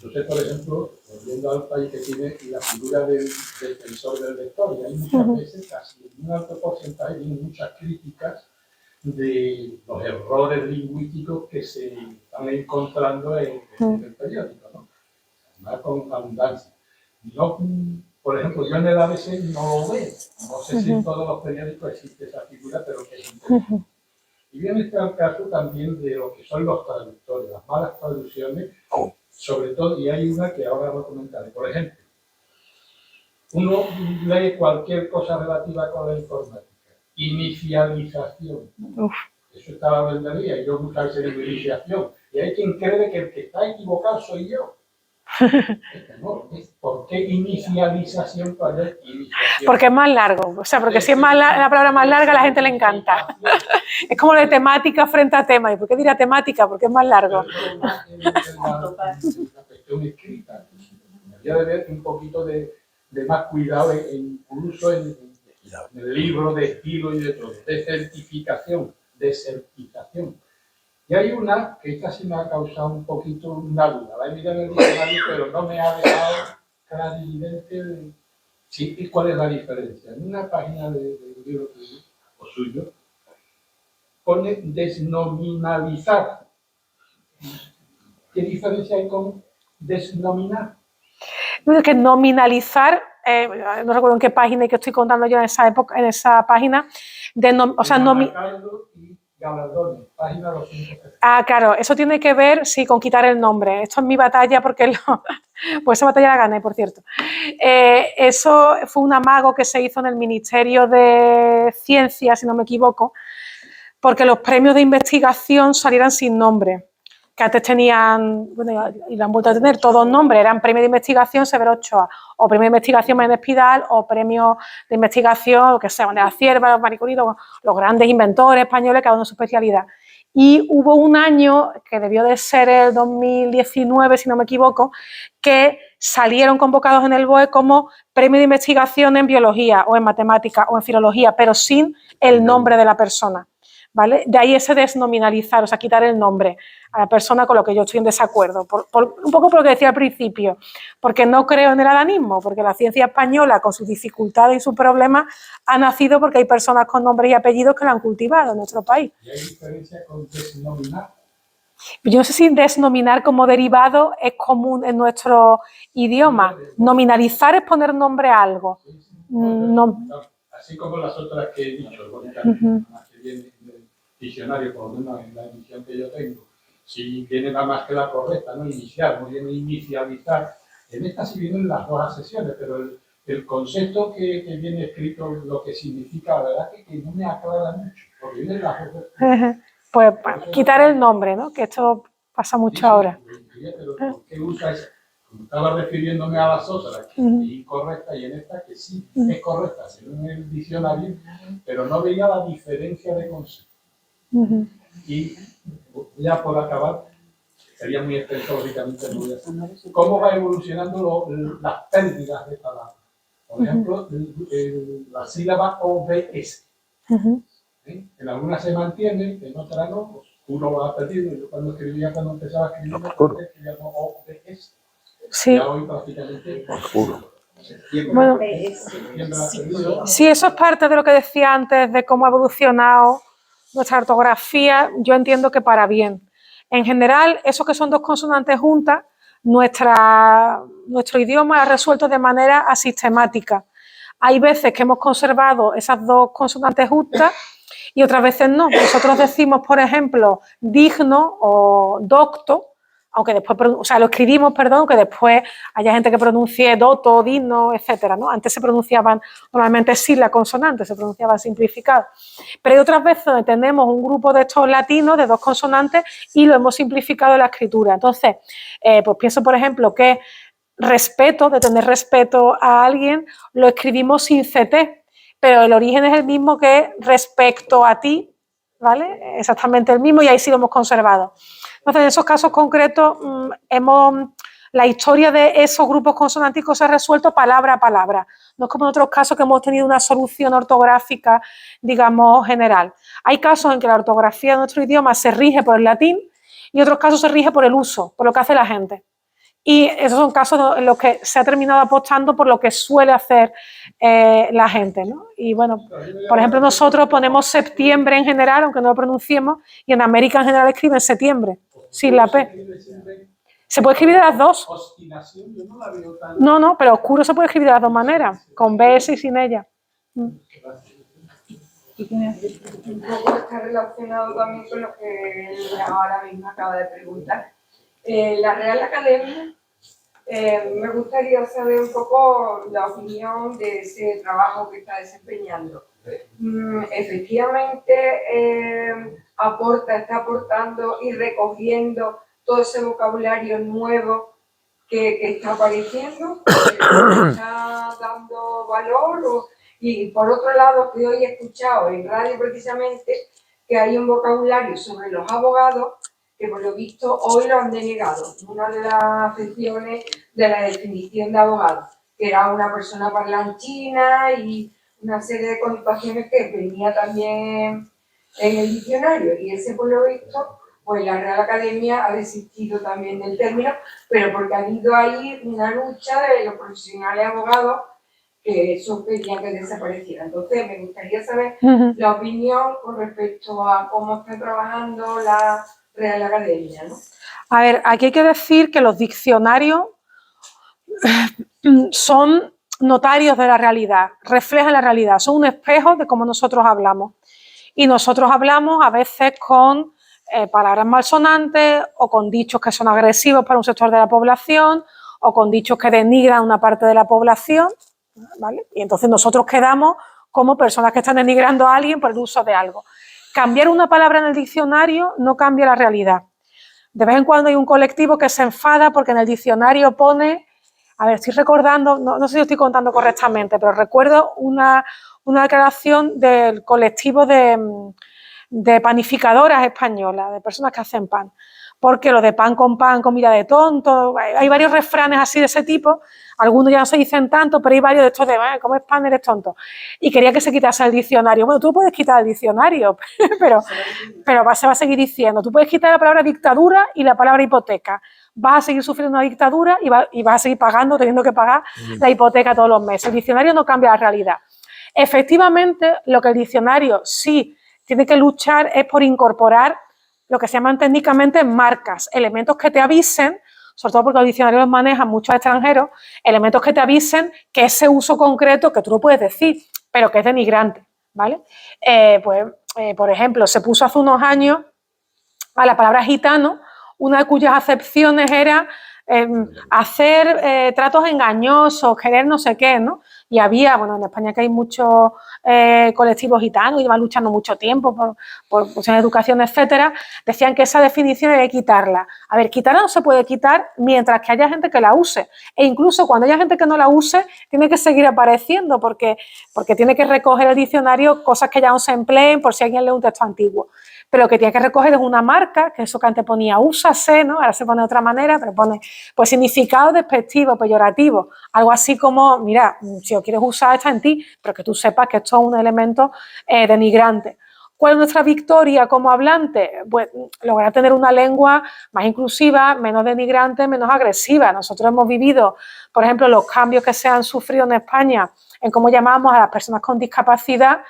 Entonces, por ejemplo, volviendo al país que tiene la figura del defensor del lector, y hay muchas veces, casi en un alto porcentaje, vienen muchas críticas de los errores lingüísticos que se están encontrando en el periódico, ¿no? Además, con abundancia. No, por ejemplo, yo en el ABC no lo veo. No sé si en todos los periódicos existe esa figura, pero que es interesante. Y bien está el caso también de lo que son los traductores, las malas traducciones, sobre todo, y hay una que ahora lo comentaré. Por ejemplo, uno lee cualquier cosa relativa con la informática. Inicialización. Eso está la vendería, y yo muchas veces digo iniciación. Y hay quien cree que el que está equivocado soy yo. No, ¿por qué inicialización? Porque es más largo, o sea, porque si es más la palabra más larga a la gente le encanta. Es como de temática frente a tema. ¿Y por qué dirá temática? Porque es más largo. La cuestión escrita. Habría de ver un poquito de más cuidado incluso en el libro de estilo y de todo, de certificación, de certificación. Y hay una que casi me ha causado un poquito una duda. La he mirado en el diccionario, pero no me ha dejado clarividente de sí, cuál es la diferencia. En una página del libro o suyo pone desnominalizar. ¿Qué diferencia hay con desnominar? Que nominalizar, no recuerdo en qué página y que estoy contando yo en esa época, en esa página, o sea, Galardones, página 200. Ah, claro, eso tiene que ver, sí, con quitar el nombre. Esto es mi batalla porque pues esa batalla la gané, por cierto. Eso fue un amago que se hizo en el Ministerio de Ciencia, si no me equivoco, porque los premios de investigación salieran sin nombre, que antes tenían, bueno, y lo han vuelto a tener todos nombres, eran premio de investigación Severo Ochoa, o premio de investigación Menéndez Pidal, o premio de investigación, lo que sea, de la Cierva, los Marie Curie, los grandes inventores españoles, cada uno en su especialidad. Y hubo un año, que debió de ser el 2019, si no me equivoco, que salieron convocados en el BOE como premio de investigación en biología, o en matemática, o en filología, pero sin el nombre de la persona. ¿Vale? De ahí ese desnominalizar, o sea, quitar el nombre a la persona, con lo que yo estoy en desacuerdo, un poco por lo que decía al principio, porque no creo en el adanismo, porque la ciencia española, con sus dificultades y sus problemas, ha nacido porque hay personas con nombres y apellidos que la han cultivado en nuestro país. ¿Y hay diferencia con desnominar? Yo no sé si desnominar como derivado es común en nuestro idioma. Nominalizar es poner nombre a algo. No. Así como las otras que he dicho, que viene en el diccionario, por lo menos en la edición que yo tengo, si viene nada más que la correcta, ¿no? Iniciar, no viene inicializar. En esta sí vienen las dos acepciones, pero el concepto que viene escrito, lo que significa, la verdad que no me aclara mucho, porque vienen las dos. Pues quitar el nombre, ¿no? Que esto pasa mucho ahora. Pero ¿por qué usa esa? Como estaba refiriéndome a las otras, que es incorrecta, y en esta que sí es correcta, según el diccionario, pero no veía la diferencia de concepto. Y ya por acabar, sería muy extenso, lógicamente, no voy a hacer. ¿Cómo va evolucionando las pérdidas de palabras? Por ejemplo, la sílaba OBS. En algunas se mantiene, en otras no. Pues, uno lo ha perdido. Yo cuando empezaba a escribir, Oscuro. escribía como OBS. Sí. Ya hoy prácticamente Oscuro. Bueno, septiembre ha perdido. sí, eso es parte de lo que decía antes de cómo ha evolucionado nuestra ortografía. Yo entiendo que para bien. En general, eso que son dos consonantes juntas, nuestro idioma ha resuelto de manera asistemática. Hay veces que hemos conservado esas dos consonantes juntas y otras veces no. Nosotros decimos, por ejemplo, digno o docto, aunque después, o sea, lo escribimos, perdón, que después haya gente que pronuncie doto, digno, etcétera, ¿no? Antes se pronunciaban normalmente sin la consonante, se pronunciaba simplificado. Pero hay otras veces donde tenemos un grupo de estos latinos de dos consonantes y lo hemos simplificado en la escritura. Entonces, pues pienso, por ejemplo, que respeto, de tener respeto a alguien, lo escribimos sin CT, pero el origen es el mismo que respecto a ti, ¿vale? Exactamente el mismo y ahí sí lo hemos conservado. Entonces, en esos casos concretos, la historia de esos grupos consonánticos se ha resuelto palabra a palabra. No es como en otros casos que hemos tenido una solución ortográfica, digamos, general. Hay casos en que la ortografía de nuestro idioma se rige por el latín y otros casos se rige por el uso, por lo que hace la gente. Y esos son casos en los que se ha terminado apostando por lo que suele hacer la gente, ¿no? Y bueno, por ejemplo, nosotros ponemos septiembre en general, aunque no lo pronunciemos, y en América en general escriben septiembre, sin la P. Se puede escribir de las dos. Obstinación, yo no la veo tan... No, pero oscuro se puede escribir de las dos maneras, con BS y sin ella. Un poco está relacionado también con lo que ahora mismo acaba de preguntar. La Real Academia, me gustaría saber un poco la opinión de ese trabajo que está desempeñando. Efectivamente, está aportando y recogiendo todo ese vocabulario nuevo que está apareciendo, está dando valor. Y por otro lado, que hoy he escuchado en radio precisamente que hay un vocabulario sobre los abogados que por lo visto hoy lo han denegado. Una de las acepciones de la definición de abogado, que era una persona parlanchina y una serie de connotaciones que venía también en el diccionario. Y ese por lo visto, pues la Real Academia ha desistido también del término, pero porque ha habido ahí una lucha de los profesionales abogados que eso querían que desapareciera. Entonces, me gustaría saber la opinión con respecto a cómo está trabajando la Real Academia, ¿no? A ver, aquí hay que decir que los diccionarios son notarios de la realidad, reflejan la realidad, son un espejo de cómo nosotros hablamos. Y nosotros hablamos a veces con palabras malsonantes o con dichos que son agresivos para un sector de la población o con dichos que denigran una parte de la población, ¿vale? Y entonces nosotros quedamos como personas que están denigrando a alguien por el uso de algo. Cambiar una palabra en el diccionario no cambia la realidad. De vez en cuando hay un colectivo que se enfada porque en el diccionario pone, a ver, estoy recordando, no sé si lo estoy contando correctamente, pero recuerdo una declaración del colectivo de panificadoras españolas, de personas que hacen pan, porque lo de pan, comida de tonto, hay varios refranes así de ese tipo, algunos ya no se dicen tanto, pero hay varios de estos de, ¿cómo pan eres tonto? Y quería que se quitase el diccionario. Bueno, tú puedes quitar el diccionario, pero se va a seguir diciendo. Tú puedes quitar la palabra dictadura y la palabra hipoteca. Vas a seguir sufriendo una dictadura y vas a seguir pagando, teniendo que pagar la hipoteca todos los meses. El diccionario no cambia la realidad. Efectivamente, lo que el diccionario sí tiene que luchar es por incorporar lo que se llaman técnicamente marcas, elementos que te avisen, sobre todo porque los diccionarios los manejan muchos extranjeros, elementos que te avisen que ese uso concreto que tú no puedes decir, pero que es denigrante, ¿vale? Por ejemplo, se puso hace unos años a la palabra gitano, una de cuyas acepciones era hacer tratos engañosos, querer no sé qué, ¿no? Y había, bueno, en España que hay muchos colectivos gitanos y llevan luchando mucho tiempo por cuestiones de educación, etcétera, decían que esa definición hay que quitarla. A ver, quitarla no se puede quitar mientras que haya gente que la use. E incluso cuando haya gente que no la use, tiene que seguir apareciendo porque tiene que recoger el diccionario cosas que ya no se empleen por si alguien lee un texto antiguo. Pero lo que tiene que recoger es una marca, que eso que antes ponía úsase, ¿no? Ahora se pone de otra manera, pero pone pues significado despectivo, peyorativo, algo así como, mira, si lo quieres usar está en ti, pero que tú sepas que esto es un elemento denigrante. ¿Cuál es nuestra victoria como hablante? Pues lograr tener una lengua más inclusiva, menos denigrante, menos agresiva. Nosotros hemos vivido, por ejemplo, los cambios que se han sufrido en España en cómo llamamos a las personas con discapacidad,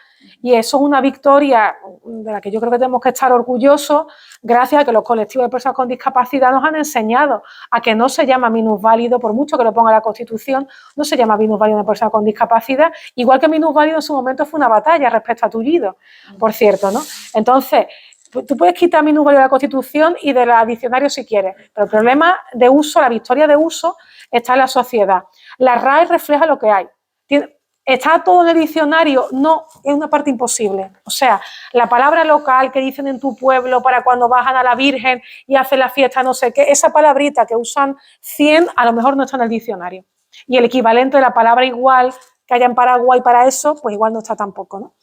y eso es una victoria de la que yo creo que tenemos que estar orgullosos, gracias a que los colectivos de personas con discapacidad nos han enseñado a que no se llama minusválido, por mucho que lo ponga la Constitución, no se llama minusválido una persona con discapacidad, igual que minusválido en su momento fue una batalla respecto a tullido, por cierto, ¿no? Entonces, tú puedes quitar minusválido de la Constitución y del diccionario si quieres, pero el problema de uso, la victoria de uso, está en la sociedad. La RAE refleja lo que hay. ¿Está todo en el diccionario? No, es una parte imposible. O sea, la palabra local que dicen en tu pueblo para cuando bajan a la Virgen y hacen la fiesta no sé qué, esa palabrita que usan 100 a lo mejor no está en el diccionario. Y el equivalente de la palabra igual que haya en Paraguay para eso, pues igual no está tampoco, ¿no?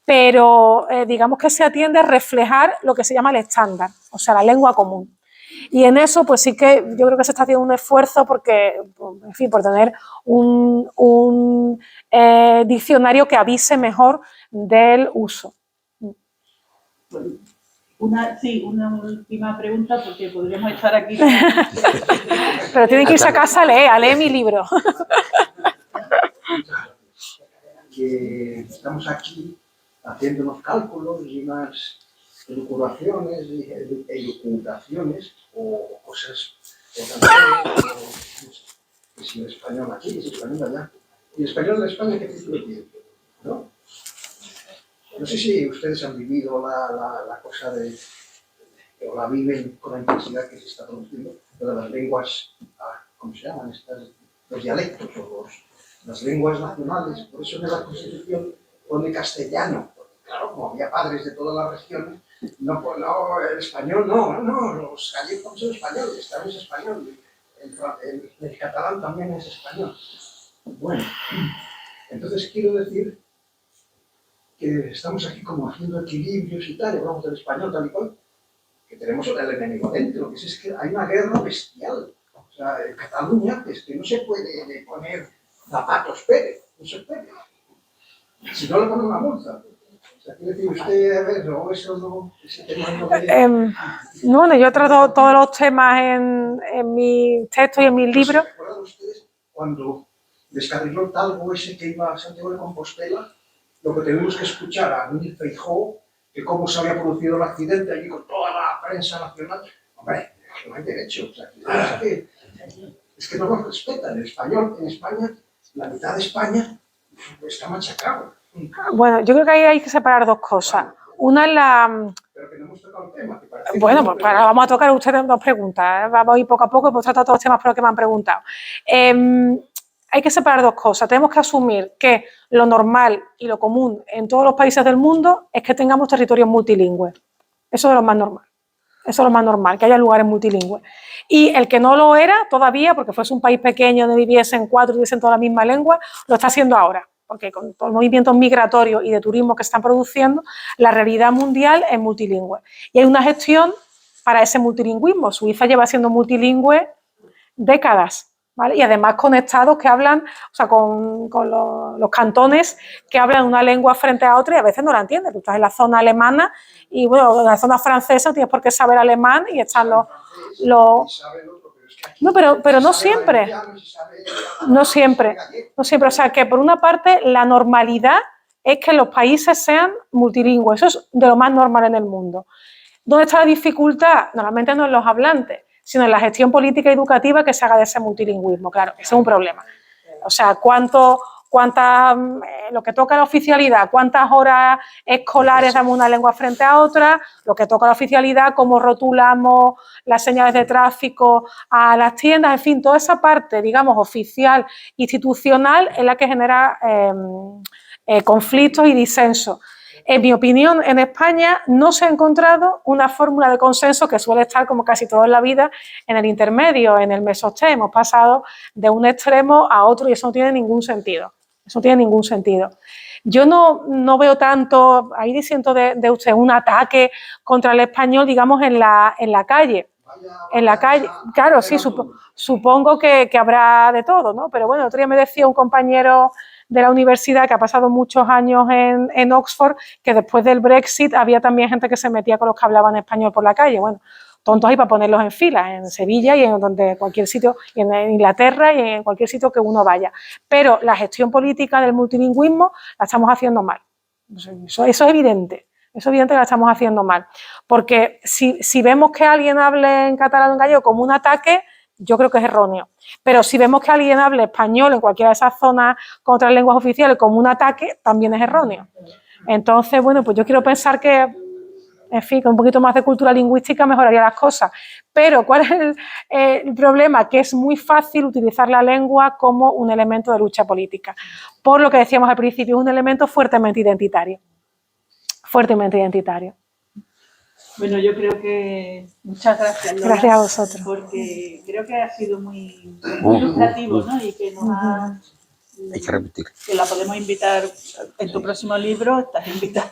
Pero digamos que se atiende a reflejar lo que se llama el estándar, o sea, la lengua común. Y en eso, pues sí que yo creo que se está haciendo un esfuerzo porque, en fin, por tener un diccionario que avise mejor del uso. Una última pregunta, porque podríamos estar aquí. Pero tienen que irse a casa a leer mi libro. Que estamos aquí haciendo unos cálculos y unas elucubraciones y elucubraciones o cosas que si el español aquí, si el español allá. ¿Y el español de España qué título tiene? ¿No? No sé si ustedes han vivido la cosa de, o la viven con la intensidad que se está produciendo, de las lenguas, ¿cómo se llaman estas? Los dialectos o las lenguas nacionales. Por eso en la Constitución pone castellano. Claro, como había padres de todas las regiones, no, el español no, los gallegos son españoles, también es español, el catalán también es español. Bueno, entonces quiero decir que estamos aquí como haciendo equilibrios y tal, hablamos del español tal y cual, que tenemos el enemigo dentro, que es que hay una guerra bestial. O sea, en Cataluña, es que no se puede poner zapatos Pérez, no se puede. Si no le ponen una multa. O sea, quiere decir usted, a ver, o eso no, ese tema no bueno, yo trato todos los temas en mi texto y en mis libros. ¿Recuerdan ustedes cuando descarriló Talgo ese que iba a Santiago de Compostela? Lo que tuvimos que escuchar a Núñez Feijóo, que cómo se había producido el accidente allí con toda la prensa nacional. Hombre, no hay derecho. O sea, es que no nos respetan. El español en España, la mitad de España está machacado. Bueno, yo creo que ahí hay que separar dos cosas. Una es la... Pero que no hemos tocado el tema. Que parece bueno, pues ahora vamos a tocar ustedes dos preguntas. Vamos a ir poco a poco, hemos tratado todos los temas por los que me han preguntado. Hay que separar dos cosas. Tenemos que asumir que lo normal y lo común en todos los países del mundo es que tengamos territorios multilingües. Eso es lo más normal. Eso es lo más normal, que haya lugares multilingües. Y el que no lo era todavía, porque fuese un país pequeño donde viviesen 4 y tuviesen toda la misma lengua, lo está haciendo ahora. Porque con todos los movimientos migratorios y de turismo que se están produciendo, la realidad mundial es multilingüe. Y hay una gestión para ese multilingüismo. Suiza lleva siendo multilingüe décadas, ¿vale? Y además con estados que hablan, o sea, con los cantones que hablan una lengua frente a otra y a veces no la entienden. Tú estás en la zona alemana y, bueno, en la zona francesa no tienes por qué saber alemán y están los... No, pero no siempre. No siempre. No siempre. O sea, que por una parte la normalidad es que los países sean multilingües. Eso es de lo más normal en el mundo. ¿Dónde está la dificultad? Normalmente no en los hablantes, sino en la gestión política y educativa que se haga de ese multilingüismo. Claro, ese es un problema. O sea, lo que toca la oficialidad, cuántas horas escolares damos una lengua frente a otra, lo que toca la oficialidad, cómo rotulamos las señales de tráfico a las tiendas, en fin, toda esa parte, digamos, oficial, institucional, es la que genera conflictos y disensos. En mi opinión, en España no se ha encontrado una fórmula de consenso que suele estar, como casi todo en la vida, en el intermedio, en el mesosté. Hemos pasado de un extremo a otro y eso no tiene ningún sentido. Eso no tiene ningún sentido. Yo no veo tanto, ahí diciendo de usted, un ataque contra el español, digamos, en la calle. En la calle, claro, sí, supongo que habrá de todo, ¿no? Pero bueno, otro día me decía un compañero de la universidad que ha pasado muchos años en Oxford, que después del Brexit había también gente que se metía con los que hablaban español por la calle. Bueno, tontos ahí para ponerlos en fila, en Sevilla y en donde cualquier sitio, y en Inglaterra y en cualquier sitio que uno vaya. Pero la gestión política del multilingüismo la estamos haciendo mal. Eso es evidente. Es evidente que la estamos haciendo mal. Porque si vemos que alguien hable en catalán o en gallego como un ataque, yo creo que es erróneo. Pero si vemos que alguien hable español en cualquiera de esas zonas con otras lenguas oficiales como un ataque, también es erróneo. Entonces, bueno, pues yo quiero pensar que, en fin, con un poquito más de cultura lingüística mejoraría las cosas. Pero, ¿cuál es el problema? Que es muy fácil utilizar la lengua como un elemento de lucha política. Por lo que decíamos al principio, es un elemento fuertemente identitario. Fuertemente identitario. Bueno, yo creo que muchas gracias, Lola, Gracias a vosotros. porque creo que ha sido muy ilustrativo, ¿no? Y que nos ha... Hay que repetir. Que la podemos invitar en tu próximo libro, estás invitada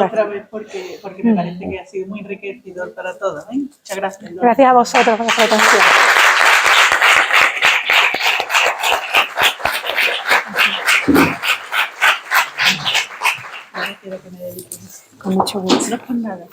otra vez porque me parece que ha sido muy enriquecedor para todos. Muchas gracias, Lola. Gracias a vosotros por vuestra atención. Ahora quiero que me dediques. Con mucho gusto. No es por nada, sí.